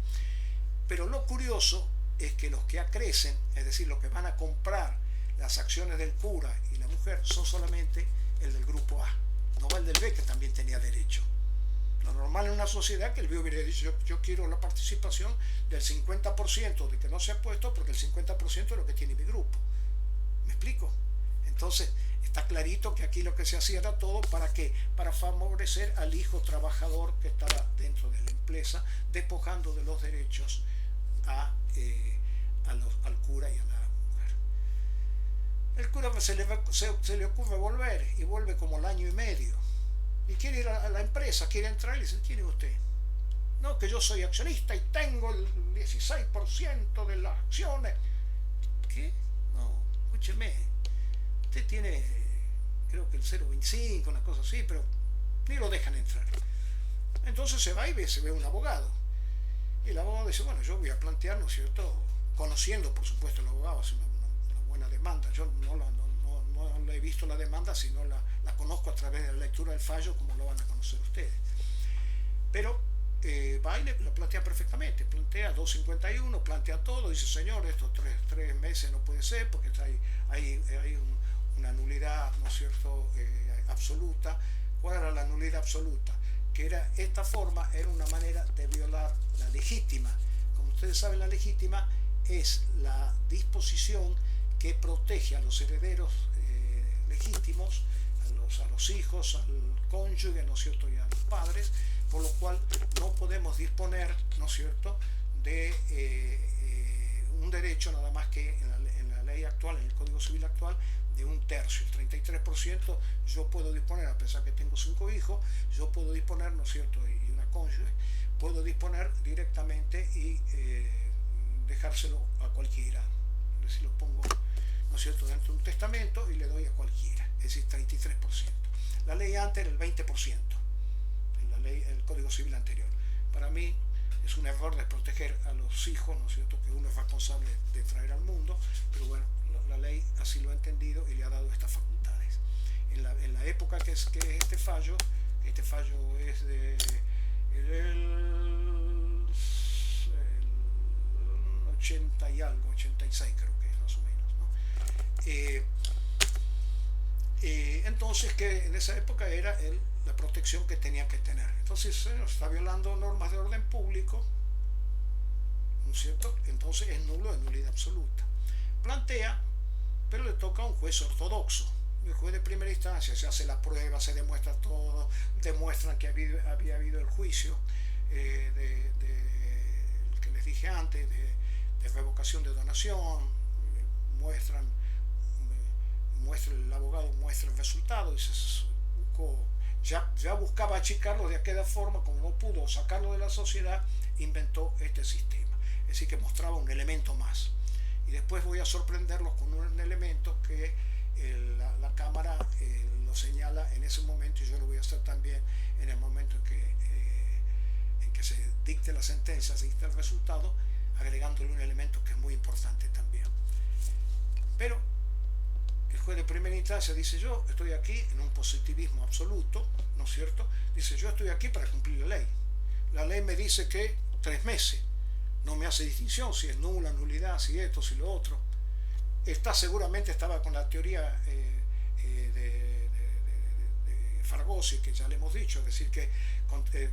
Pero lo curioso es que los que acrecen, es decir, los que van a comprar las acciones del cura y la mujer, son solamente el del grupo A, no va el del B, que también tenía derecho. Lo normal en una sociedad que el B hubiera dicho, yo quiero la participación del 50% de que no se ha puesto, porque el 50% es lo que tiene mi grupo. ¿Me explico? Entonces, está clarito que aquí lo que se hacía era todo para ¿qué? Para favorecer al hijo trabajador que estaba dentro de la empresa, despojando de los derechos al cura y a la mujer. El cura se le ocurre volver, y vuelve como el año y medio, y quiere ir a la empresa, quiere entrar, y le dice, ¿quién es usted? No, que yo soy accionista y tengo el 16% de las acciones. ¿Qué? No, escúcheme, usted tiene, creo que el 0,25, una cosa así, pero ni lo dejan entrar. Entonces se va y se ve un abogado. Y el abogado dice, bueno, yo voy a plantear, ¿no es cierto?, conociendo, por supuesto, el abogado hace una buena demanda. Yo no le he visto la demanda, sino la conozco a través de la lectura del fallo, como lo van a conocer ustedes. Pero va y lo plantea perfectamente, plantea 2,51, plantea todo, dice, señor, estos tres meses no puede ser, porque hay una nulidad, ¿no es cierto?, absoluta. ¿Cuál era la nulidad absoluta? Que era esta forma, era una manera de violar la legítima. Como ustedes saben, la legítima es la disposición que protege a los herederos legítimos, a los hijos, al cónyuge, ¿no es cierto?, y a los padres, por lo cual no podemos disponer, ¿no es cierto?, de un derecho nada más que en la ley actual, en el Código Civil actual, de un tercio. El 33% yo puedo disponer, a pesar que tengo 5 hijos, yo puedo disponer, ¿no es cierto?, y una cónyuge, puedo disponer directamente y dejárselo a cualquiera. Es decir, lo pongo, ¿no es cierto?, dentro de un testamento y le doy a cualquiera, es decir, 33%. La ley antes era el 20%, en la ley, el Código Civil anterior. Para mí es un error desproteger a los hijos, ¿no es cierto?, que uno es responsable de traer al mundo, pero bueno, la ley así lo ha entendido y le ha dado estas facultades. En la época que es este fallo es el 80 y algo, 86 creo que es más o menos, ¿no? Entonces, que en esa época era la protección que tenía que tener. Entonces está violando normas de orden público, ¿no es cierto? Entonces es nulo, de nulidad absoluta. Plantea, pero le toca a un juez ortodoxo. El juez de primera instancia se hace la prueba, se demuestra todo, demuestran que había habido el juicio que les dije antes, de revocación de donación, muestran el abogado muestra el resultado y ya buscaba achicarlo de aquella forma. Como no pudo sacarlo de la sociedad, inventó este sistema. Es decir, que mostraba un elemento más. Y después voy a sorprenderlos con un elemento que la Cámara lo señala en ese momento, y yo lo voy a hacer también en el momento en que se dicte la sentencia, se dicte el resultado, agregándole un elemento que es muy importante también. Pero el juez de primera instancia dice: yo estoy aquí en un positivismo absoluto, ¿no es cierto? Dice: yo estoy aquí para cumplir la ley. La ley me dice que 3 meses. No me hace distinción si es nula, nulidad, si esto, si lo otro. Seguramente estaba con la teoría de Fargosi, que ya le hemos dicho, es decir, que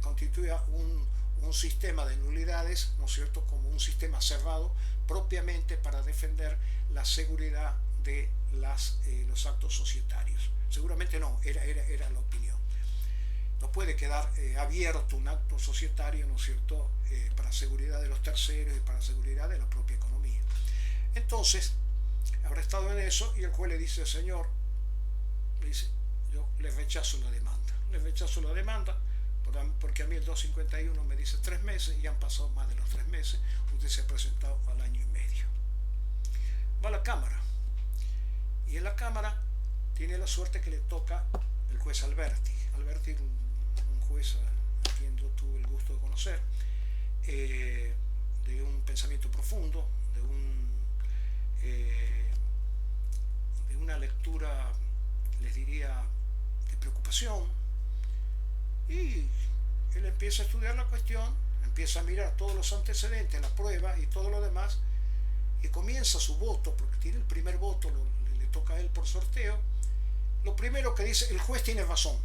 constituía un sistema de nulidades, ¿no es cierto?, como un sistema cerrado propiamente para defender la seguridad de los actos societarios. Seguramente no, era la opinión. No puede quedar abierto un acto societario, ¿no es cierto?, para seguridad de los terceros y para seguridad de la propia economía. Entonces, habrá estado en eso, y el juez le dice: señor, le dice, yo le rechazo la demanda. Le rechazo la demanda porque a mí el 251 me dice 3 meses y han pasado más de los 3 meses. Usted se ha presentado al año y medio. Va a la Cámara. Y en la Cámara tiene la suerte que le toca el juez Alberti. Alberti era un juez a quien yo tuve el gusto de conocer, de un pensamiento profundo, de una lectura, les diría, de preocupación. Y él empieza a estudiar la cuestión, empieza a mirar todos los antecedentes, la prueba y todo lo demás, y comienza su voto, porque tiene el primer voto, le toca a él por sorteo. Lo primero que dice: el juez tiene razón.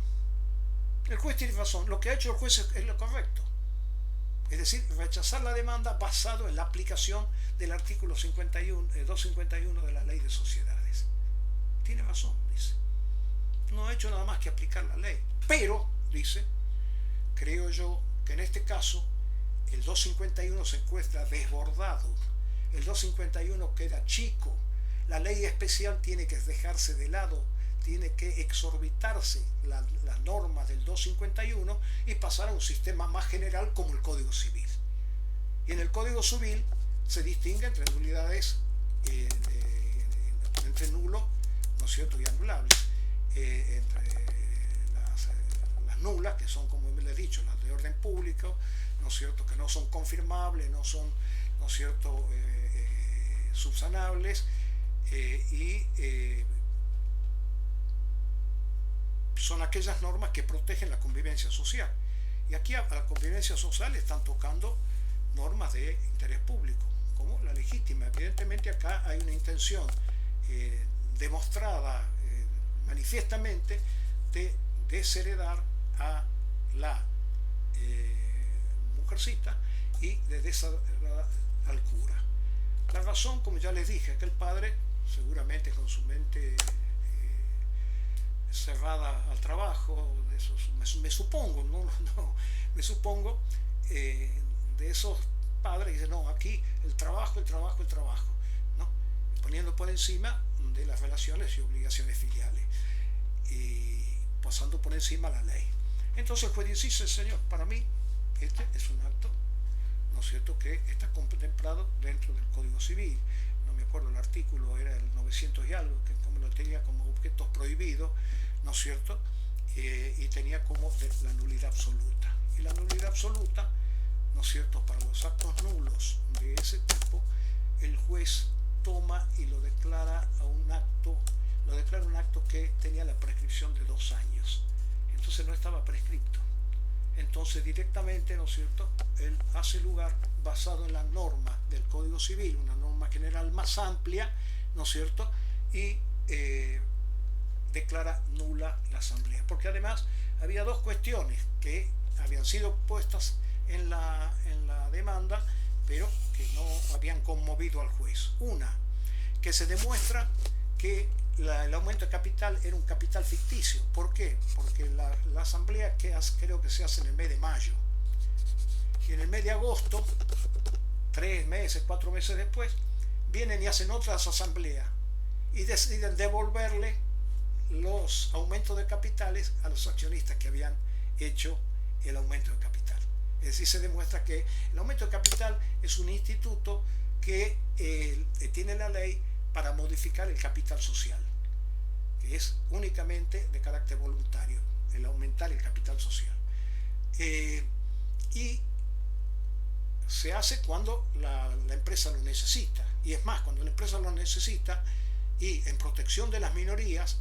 El juez tiene razón. Lo que ha hecho el juez es lo correcto. Es decir, rechazar la demanda basado en la aplicación del artículo 251 de la Ley de Sociedades. Tiene razón, dice. No ha hecho nada más que aplicar la ley. Pero, dice, creo yo que en este caso el 251 se encuentra desbordado. El 251 queda chico. La ley especial tiene que dejarse de lado, tiene que exorbitarse las normas del 251 y pasar a un sistema más general como el Código Civil. Y en el Código Civil se distingue entre nulidades, entre nulo, ¿no es cierto?, y anulable. Entre las nulas, que son, como les he dicho, las de orden público, ¿no es cierto?, que no son confirmables, no son, ¿no es cierto?, subsanables, son aquellas normas que protegen la convivencia social. Y aquí a la convivencia social están tocando normas de interés público, como la legítima. Evidentemente acá hay una intención demostrada manifiestamente de desheredar a la mujercita y de desheredar al cura. La razón, como ya les dije, que el padre, seguramente con su mente cerrada al trabajo, de esos, me supongo, me supongo, de esos padres, dice: no, aquí el trabajo, ¿no?, poniendo por encima de las relaciones y obligaciones filiales, y pasando por encima la ley. Entonces el juez dice: señor, para mí este es un acto, ¿no es cierto?, que está contemplado dentro del Código Civil. No me acuerdo el artículo, era el 900 y algo, que como lo tenía como objetos prohibidos, ¿no es cierto?, y tenía como la nulidad absoluta. Y la nulidad absoluta, ¿no es cierto?, para los actos nulos de ese tipo, el juez toma y lo declara un acto que tenía la prescripción de 2 años. Entonces no estaba prescripto. Entonces directamente, ¿no es cierto?, él hace lugar, basado en la norma del Código Civil, una norma general más amplia, ¿no es cierto?, y declara nula la asamblea. Porque además había 2 cuestiones que habían sido puestas en la demanda, pero que no habían conmovido al juez. Una, que se demuestra que el aumento de capital era un capital ficticio. ¿Por qué? Porque la asamblea creo que se hace en el mes de mayo. Y en el mes de agosto, 3 meses, 4 meses después, vienen y hacen otras asambleas. y deciden devolverle los aumentos de capitales a los accionistas que habían hecho el aumento de capital. Es decir, se demuestra que el aumento de capital es un instituto que tiene la ley para modificar el capital social, que es únicamente de carácter voluntario, el aumentar el capital social. Y se hace cuando la empresa lo necesita, y es más, cuando la empresa lo necesita y en protección de las minorías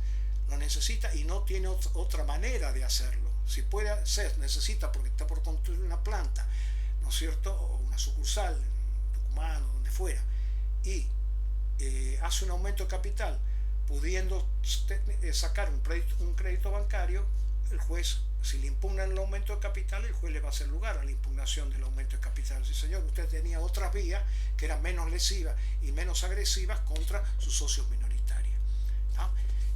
lo necesita y no tiene otra manera de hacerlo. Si puede ser, necesita porque está por construir una planta, ¿no es cierto?, o una sucursal en Tucumán o donde fuera, y hace un aumento de capital pudiendo sacar un crédito bancario, el juez, si le impugnan el aumento de capital, el juez le va a hacer lugar a la impugnación del aumento de capital. Sí, señor, usted tenía otras vías que eran menos lesivas y menos agresivas contra sus socios minoritarios, ¿no?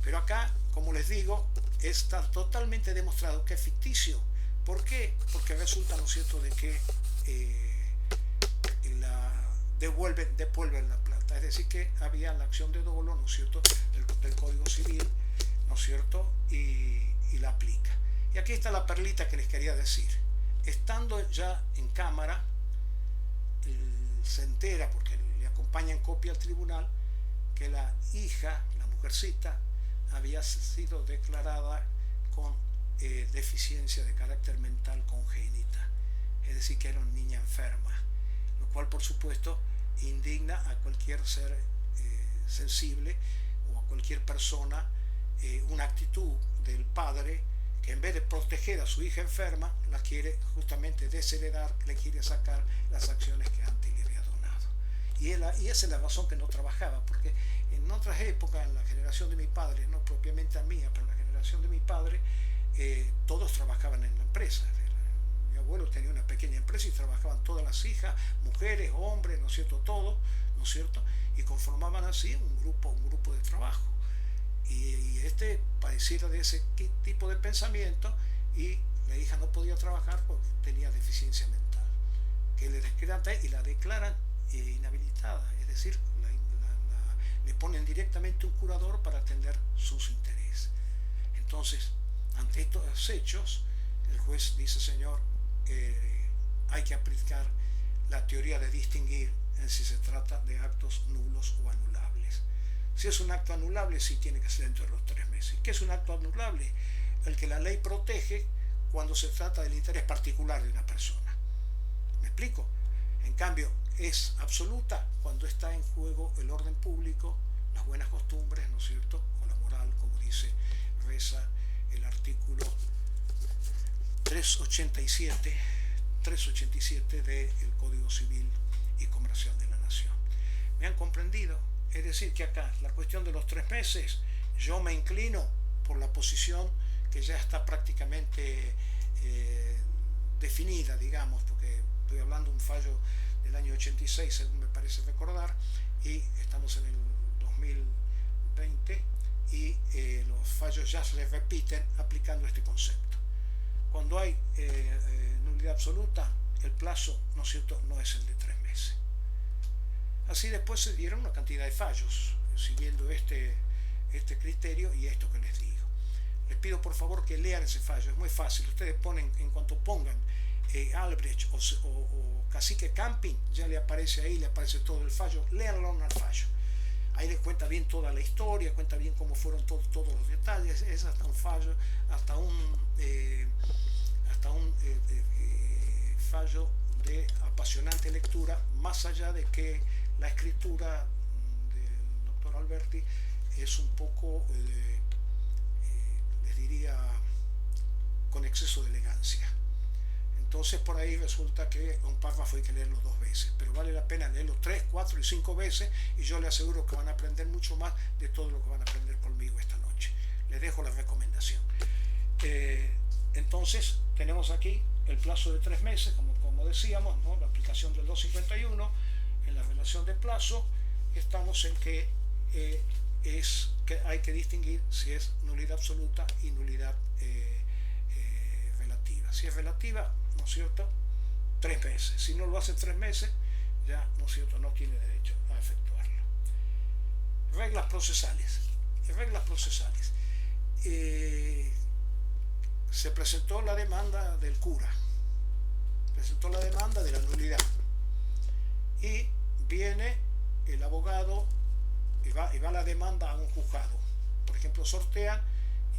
Pero acá, como les digo, está totalmente demostrado que es ficticio. ¿Por qué? Porque resulta, ¿no es cierto?, de que devuelven la plata. Es decir, que había la acción de dolo, ¿no es cierto?, del Código Civil, ¿no es cierto?, y la aplica. Y aquí está la perlita que les quería decir. Estando ya en cámara, se entera, porque le acompaña en copia al tribunal, que la hija, la mujercita, había sido declarada con deficiencia de carácter mental congénita, es decir, que era una niña enferma, lo cual por supuesto indigna a cualquier ser sensible o a cualquier persona, una actitud del padre que en vez de proteger a su hija enferma, la quiere justamente desheredar, le quiere sacar las acciones que antes le había donado. Y esa es la razón que no trabajaba, porque en otras épocas, en la generación de mi padre, no propiamente la mía, pero en la generación de mi padre, todos trabajaban en la empresa. Mi abuelo tenía una pequeña empresa y trabajaban todas las hijas, mujeres, hombres, ¿no es cierto?, todo, ¿no es cierto?, y conformaban así un grupo de trabajo. Y este padeciera de ese tipo de pensamiento, y la hija no podía trabajar porque tenía deficiencia mental, que le declaran y la declaran inhabilitada, es decir, le ponen directamente un curador para atender sus intereses. Entonces, ante estos hechos, el juez dice: señor, hay que aplicar la teoría de distinguir en si se trata de actos nulos o anulables. Si es un acto anulable, sí tiene que ser dentro de los 3 meses. ¿Qué es un acto anulable? El que la ley protege cuando se trata del interés particular de una persona. ¿Me explico? En cambio, es absoluta cuando está en juego el orden público, las buenas costumbres, ¿no es cierto?, o la moral, como reza el artículo 387 del Código Civil y Comercial de la Nación. ¿Me han comprendido? Es decir, que acá la cuestión de los 3 meses, yo me inclino por la posición que ya está prácticamente definida, digamos, porque estoy hablando de un fallo del año 86, según me parece recordar, y estamos en el 2020, y los fallos ya se repiten aplicando este concepto. Cuando hay nulidad absoluta, el plazo, ¿no es cierto?, no es el de 3 meses. Así después se dieron una cantidad de fallos, siguiendo este criterio y esto que les digo. Les pido por favor que lean ese fallo, es muy fácil. Ustedes ponen, en cuanto pongan Albrecht o Cacique Camping, ya le aparece ahí, le aparece todo el fallo, léanlo al fallo. Ahí les cuenta bien toda la historia, cuenta bien cómo fueron todos los detalles. Es hasta un fallo, hasta un fallo de apasionante lectura, más allá de que la escritura del doctor Alberti es un poco, les diría, con exceso de elegancia. Entonces por ahí resulta que un párrafo hay que leerlo 2 veces, pero vale la pena leerlo 3, 4 y 5 veces, y yo les aseguro que van a aprender mucho más de todo lo que van a aprender conmigo esta noche. Les dejo la recomendación. Entonces tenemos aquí el plazo de 3 meses, como decíamos, ¿no?, la aplicación del 251. En la relación de plazo estamos en que hay que distinguir si es nulidad absoluta y nulidad relativa. Si es relativa, ¿no es cierto?, 3 meses. Si no lo hace 3 meses, ya, ¿no es cierto?, no tiene derecho a efectuarlo. reglas procesales. Reglas procesales. Se presentó la demanda del cura, presentó la demanda de la nulidad, y viene el abogado y va la demanda a un juzgado. Por ejemplo, sortean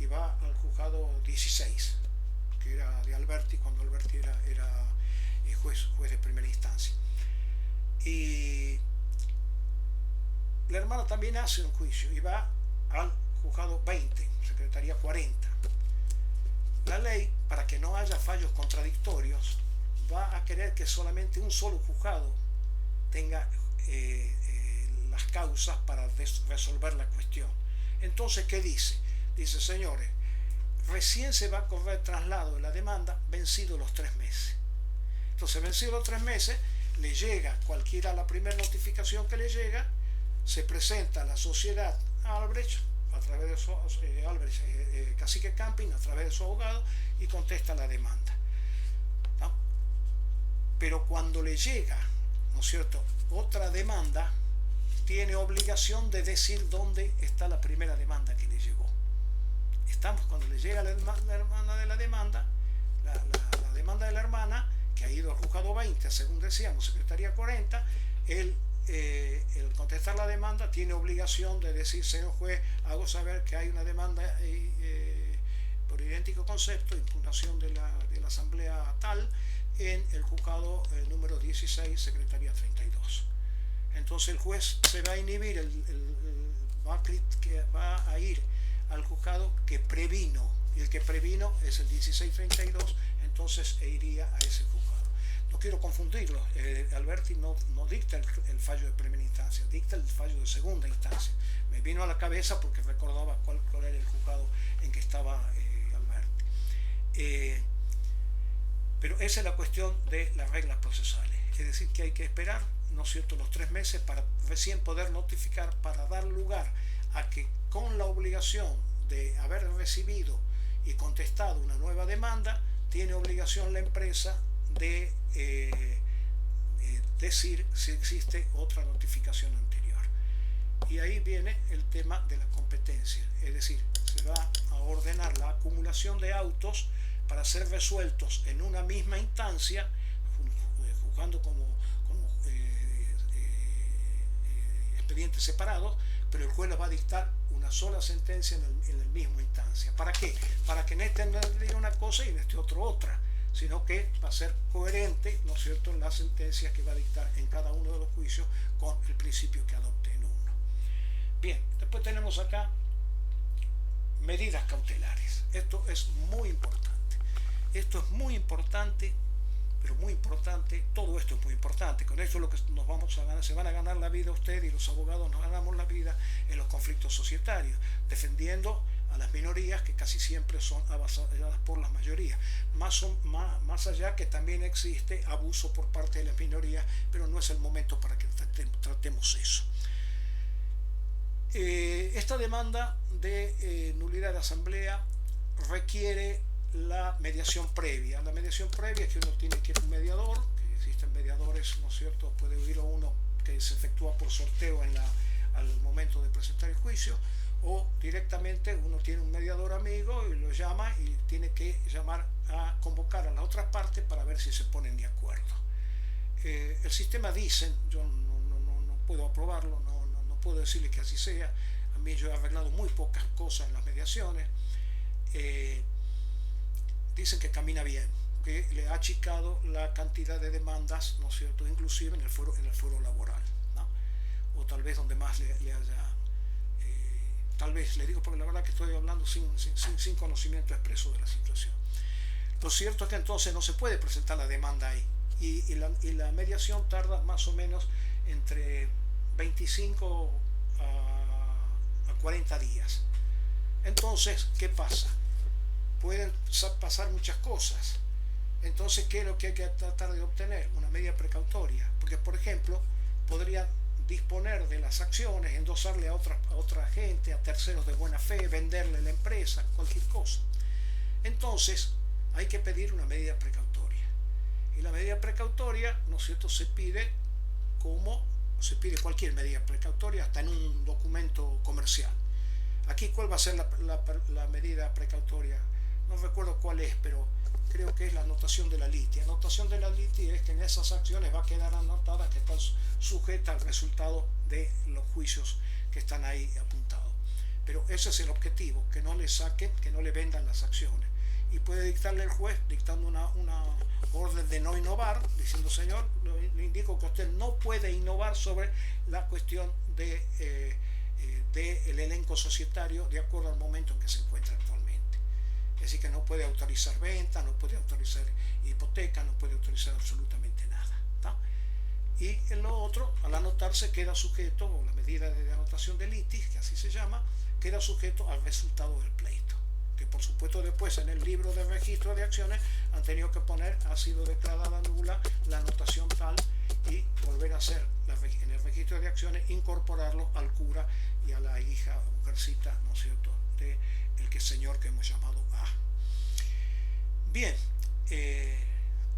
y va al juzgado 16, que era de Alberti, cuando Alberti era juez de primera instancia. Y la hermana también hace un juicio y va al juzgado 20, secretaría 40. La ley, para que no haya fallos contradictorios, va a querer que solamente un solo juzgado tenga las causas para resolver la cuestión. Entonces, ¿qué dice? Dice, señores, recién se va a correr traslado de la demanda vencidos los 3 meses. Entonces, vencidos los 3 meses, le llega cualquiera la primera notificación que le llega, se presenta a la sociedad Albrecht a través de su Cacique Camping, a través de su abogado, y contesta la demanda, ¿no? Pero cuando le llega, ¿no es cierto?, otra demanda, tiene obligación de decir dónde está la primera demanda que le llegó. Cuando le llega la hermana de la demanda, la demanda de la hermana, que ha ido al juzgado 20, según decíamos, secretaría 40, el contestar la demanda tiene obligación de decir, señor juez, hago saber que hay una demanda por idéntico concepto, impugnación de la asamblea tal, en el juzgado número 16, secretaría 32. Entonces el juez se va a inhibir, va a ir al juzgado que previno, y el que previno es el 1632, entonces iría a ese juzgado. No quiero confundirlo, Alberti no dicta el fallo de primera instancia, dicta el fallo de segunda instancia. Me vino a la cabeza porque recordaba cuál era el juzgado en que estaba Alberti. Pero esa es la cuestión de las reglas procesales, es decir, que hay que esperar, ¿no es cierto?, los 3 meses para recién poder notificar, para dar lugar a que, con la obligación de haber recibido y contestado una nueva demanda, tiene obligación la empresa de decir si existe otra notificación anterior. Y ahí viene el tema de la competencia, es decir, se va a ordenar la acumulación de autos para ser resueltos en una misma instancia, juzgando como expedientes separados, pero el juez les va a dictar una sola sentencia en la misma instancia. ¿Para qué? Para que en este no diga una cosa y en este otro otra, sino que va a ser coherente, ¿no es cierto?, en las sentencias que va a dictar en cada uno de los juicios con el principio que adopte en uno. Bien, después tenemos acá medidas cautelares. Esto es muy importante. Esto es muy importante, pero muy importante, todo esto es muy importante. Con esto es lo que nos vamos a ganar, se van a ganar la vida usted y los abogados nos ganamos la vida en los conflictos societarios, defendiendo a las minorías que casi siempre son avasalladas por las mayorías. Más allá que también existe abuso por parte de las minorías, pero no es el momento para que tratemos eso. Esta demanda de nulidad de asamblea requiere la mediación previa. La mediación previa es que uno tiene que ir a un mediador, que existen mediadores, ¿no es cierto? Puede ir a uno que se efectúa por sorteo al momento de presentar el juicio, o directamente uno tiene un mediador amigo y lo llama y tiene que llamar a convocar a las otras partes para ver si se ponen de acuerdo. El sistema dicen, yo no puedo aprobarlo, no puedo decirle que así sea. A mí yo he arreglado muy pocas cosas en las mediaciones. Dicen que camina bien, que le ha achicado la cantidad de demandas, ¿no es cierto?, inclusive en el foro laboral, ¿no? O tal vez donde más le haya, tal vez, le digo porque la verdad que estoy hablando sin conocimiento expreso de la situación. Lo cierto es que entonces no se puede presentar la demanda ahí, y la mediación tarda más o menos entre 25 a 40 días. Entonces, ¿qué pasa? Pueden pasar muchas cosas. Entonces, ¿qué es lo que hay que tratar de obtener? Una medida precautoria, porque, por ejemplo, podría disponer de las acciones, endosarle a otra gente, a terceros de buena fe, venderle la empresa, cualquier cosa. Entonces, hay que pedir una medida precautoria. Y la medida precautoria, ¿no es cierto?, se pide como se pide cualquier medida precautoria, hasta en un documento comercial. Aquí, ¿cuál va a ser la medida precautoria? No recuerdo cuál es, pero creo que es la anotación de la litis. La anotación de la litis es que en esas acciones va a quedar anotada que está sujeta al resultado de los juicios que están ahí apuntados. Pero ese es el objetivo, que no le saquen, que no le vendan las acciones. Y puede dictarle el juez, dictando una orden de no innovar, diciendo, señor, le indico que usted no puede innovar sobre la cuestión del elenco societario de acuerdo al momento en que se encuentra actualmente. Es decir, que no puede autorizar venta, no puede autorizar hipoteca, no puede autorizar absolutamente nada, ¿tá? Y en lo otro, al anotarse, queda sujeto, o la medida de anotación de litis, que así se llama, queda sujeto al resultado del pleito, que por supuesto después en el libro de registro de acciones han tenido que poner, ha sido declarada nula la anotación tal, y volver a hacer en el registro de acciones, incorporarlo al cura y a la hija, mujercita, ¿no es cierto?, de el señor que hemos llamado A. Bien,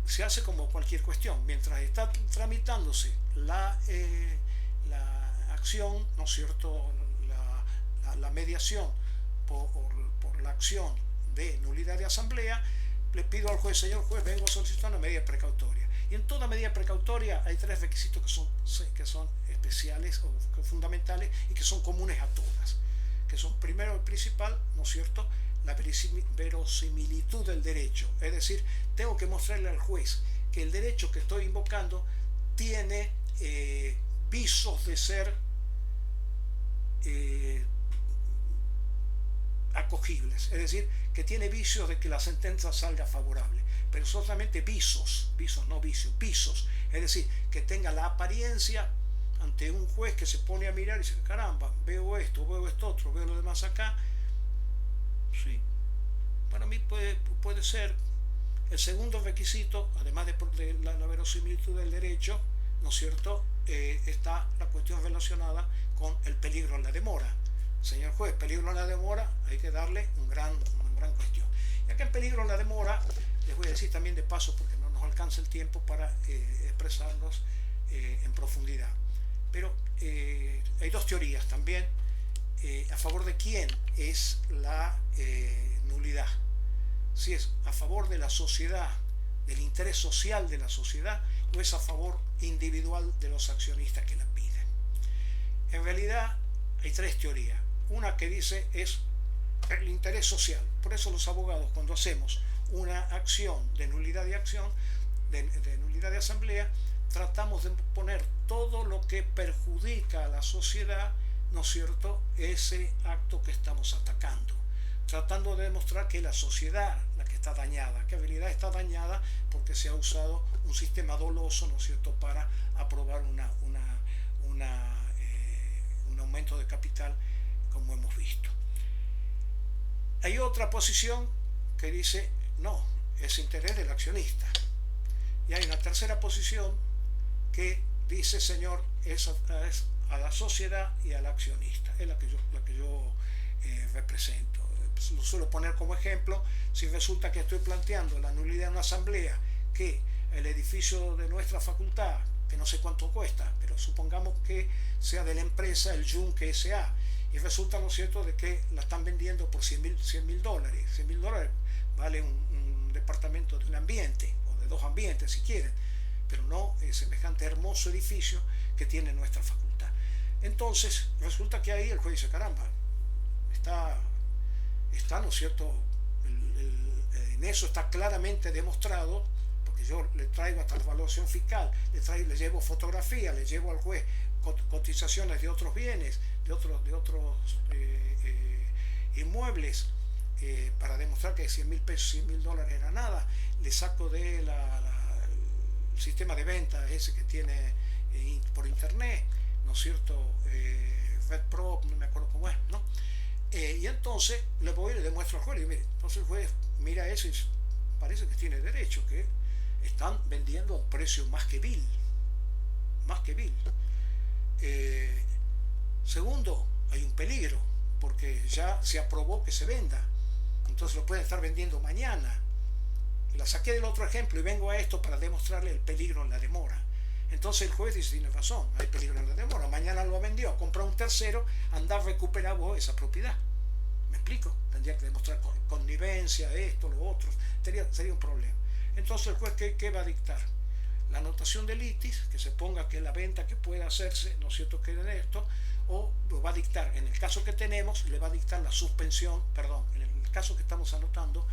se hace como cualquier cuestión. Mientras está tramitándose la acción, ¿no es cierto?, la mediación por la acción de nulidad de asamblea, le pido al juez, señor juez, vengo a solicitar una medida precautoria. Y en toda medida precautoria hay tres requisitos que son especiales o fundamentales y que son comunes a todas. Que son, primero, el principal, ¿no es cierto?, la verosimilitud del derecho. Es decir, tengo que mostrarle al juez que el derecho que estoy invocando tiene visos de ser acogibles. Es decir, que tiene vicios de que la sentencia salga favorable. Pero solamente visos, no vicios, visos. Es decir, que tenga la apariencia ante un juez que se pone a mirar y dice, caramba, veo esto otro, veo lo demás acá. Sí, para mí puede ser. El segundo requisito, además de la verosimilitud del derecho, ¿no es cierto?, está la cuestión relacionada con el peligro en la demora. Señor juez, peligro en la demora, hay que darle una gran cuestión. Y acá en peligro en la demora, les voy a decir también de paso, porque no nos alcanza el tiempo para expresarnos en profundidad. Pero hay dos teorías también a favor de quién es la nulidad. Si es a favor de la sociedad, del interés social de la sociedad, o es a favor individual de los accionistas que la piden. En realidad hay tres teorías. Una que dice es el interés social. Por eso los abogados, cuando hacemos una acción de nulidad de acción, de nulidad de asamblea, tratamos de poner todo lo que perjudica a la sociedad, ¿no es cierto?, ese acto que estamos atacando, tratando de demostrar que la sociedad la que está dañada, que en realidad está dañada porque se ha usado un sistema doloso, ¿no es cierto?, para aprobar un aumento de capital, como hemos visto. Hay otra posición que dice, no, es interés del accionista. Y hay una tercera posición que dice, señor, es a la sociedad y al accionista. Es la que yo represento. Lo suelo poner como ejemplo. Si resulta que estoy planteando la nulidad en una asamblea, que el edificio de nuestra facultad, que no sé cuánto cuesta, pero supongamos que sea de la empresa el Yunque S.A., y resulta, ¿no es cierto?, de que la están vendiendo por $100.000 dólares. $100.000 vale un departamento de un ambiente, o de dos ambientes si quieren, pero no semejante hermoso edificio que tiene nuestra facultad. Entonces resulta que ahí el juez dice, caramba, está, ¿no es cierto?, en eso está claramente demostrado, porque yo le traigo hasta la evaluación fiscal, le llevo fotografía, le llevo al juez cotizaciones de otros bienes, de otros inmuebles, para demostrar que $100.000 $100.000 era nada. Le saco de el sistema de venta ese que tiene por internet, ¿no es cierto?, RedPro, no me acuerdo cómo es, ¿no? Y entonces le voy y le demuestro al juez, y mire, entonces el juez mira eso y dice, parece que tiene derecho, que están vendiendo a un precio más que vil. Segundo, hay un peligro, porque ya se aprobó que se venda, entonces lo pueden estar vendiendo mañana. La saqué del otro ejemplo y vengo a esto para demostrarle el peligro en la demora. Entonces el juez dice, tiene razón, hay peligro en la demora, mañana lo vendió, compra un tercero, anda a recuperar vos esa propiedad. ¿Me explico? Tendría que demostrar connivencia, esto, lo otro, sería un problema. Entonces el juez, ¿qué va a dictar? La anotación de litis, que se ponga que la venta que pueda hacerse, ¿no es cierto?, que en esto, o lo va a dictar, en el caso que tenemos, le va a dictar la suspensión, perdón, en el caso que estamos anotando,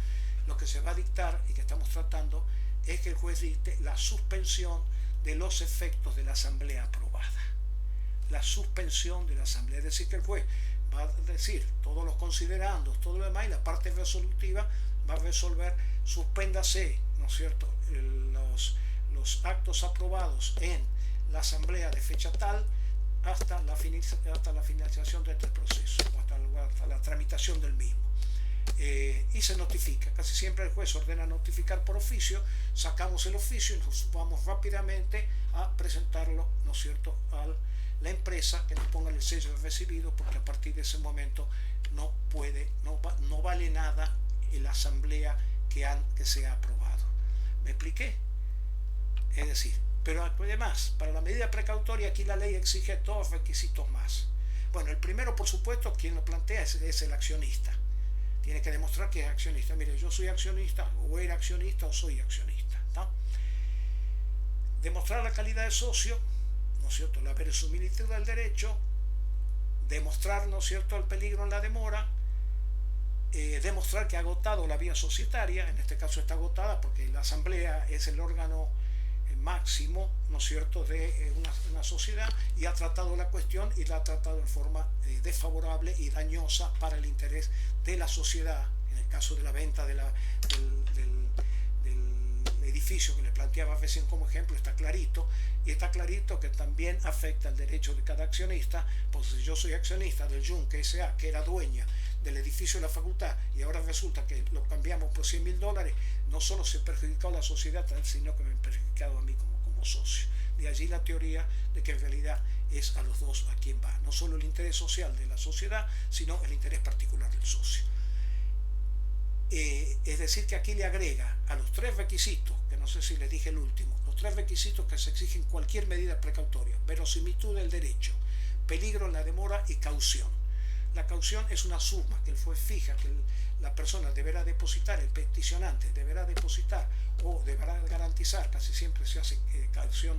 lo que se va a dictar y que estamos tratando es que el juez dicte la suspensión de los efectos de la asamblea aprobada. La suspensión de la asamblea, es decir, que el juez va a decir todos los considerandos, todo lo demás, y la parte resolutiva va a resolver, suspéndase, ¿no es cierto?, los actos aprobados en la asamblea de fecha tal hasta la finalización de este proceso, hasta la tramitación del mismo. Y se notifica, casi siempre el juez ordena notificar por oficio, sacamos el oficio y nos vamos rápidamente a presentarlo, ¿no es cierto?, a la empresa que nos ponga el sello de recibido, porque a partir de ese momento no vale nada la asamblea que se ha aprobado. ¿Me expliqué? Es decir, pero además, para la medida precautoria aquí la ley exige dos requisitos más. Bueno, el primero, por supuesto, quien lo plantea es el accionista. Tiene que demostrar que es accionista. Mire, yo soy accionista, o era accionista, o soy accionista, ¿no? Demostrar la calidad de socio, ¿no es cierto?, la verosimilitud del derecho, demostrar, ¿no es cierto?, el peligro en la demora, demostrar que ha agotado la vía societaria, en este caso está agotada porque la asamblea es el órgano máximo, ¿no es cierto?, de una sociedad, y ha tratado la cuestión y la ha tratado en forma desfavorable y dañosa para el interés de la sociedad. En el caso de la venta del edificio que le planteaba recién como ejemplo, está clarito, y está clarito que también afecta el derecho de cada accionista, pues si yo soy accionista del Yunque S.A., que era dueña del edificio de la facultad, y ahora resulta que lo cambiamos por $100.000, no solo se perjudicó a la sociedad, sino que me ha perjudicado a mí como socio. De allí la teoría de que en realidad es a los dos a quien va, no solo el interés social de la sociedad, sino el interés particular del socio. Es decir, que aquí le agrega a los tres requisitos, que no sé si les dije el último, los tres requisitos que se exigen cualquier medida precautoria: verosimilitud del derecho, peligro en la demora y caución. La caución es una suma que el juez fija que la persona deberá depositar, el peticionante deberá depositar o deberá garantizar, casi siempre se hace caución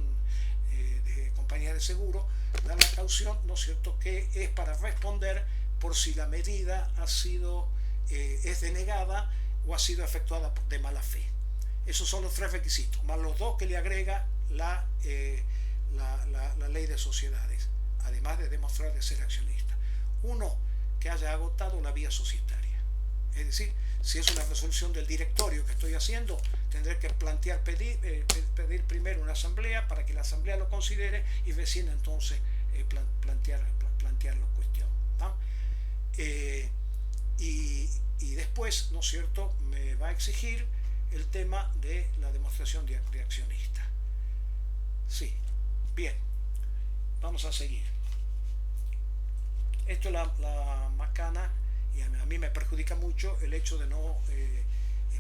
de compañía de seguro, da la caución, ¿no es cierto?, que es para responder por si la medida es denegada o ha sido efectuada de mala fe. Esos son los tres requisitos, más los dos que le agrega la ley de sociedades, además de demostrar de ser accionista. Uno, que haya agotado la vía societaria. Es decir, si es una resolución del directorio que estoy haciendo, tendré que pedir primero una asamblea para que la asamblea lo considere y recién entonces plantear la cuestión, ¿no? Y después, ¿no es cierto?, me va a exigir el tema de la demostración de accionista. Sí, bien, vamos a seguir. Esto es la macana, y a mí me perjudica mucho el hecho de no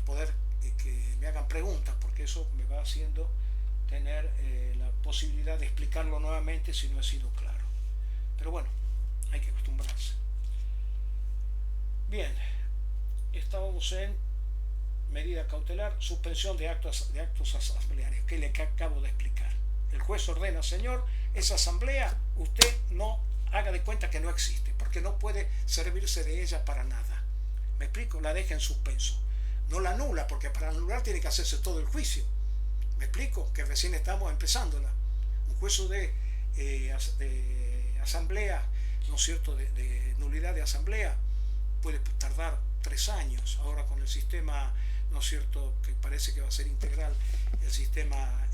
poder que me hagan preguntas, porque eso me va haciendo tener la posibilidad de explicarlo nuevamente si no he sido claro. Pero bueno, hay que acostumbrarse. Bien, estábamos en medida cautelar, suspensión de actos asamblearios, que le acabo de explicar. El juez ordena: señor, esa asamblea usted no haga de cuenta que no existe, porque no puede servirse de ella para nada. ¿Me explico? La deja en suspenso. No la anula, porque para anular tiene que hacerse todo el juicio. ¿Me explico? Que recién estamos empezándola. Un juicio de asamblea, ¿no es cierto?, de nulidad de asamblea, puede tardar 3 años. Ahora con el sistema, ¿no es cierto?, que parece que va a ser integral, el sistema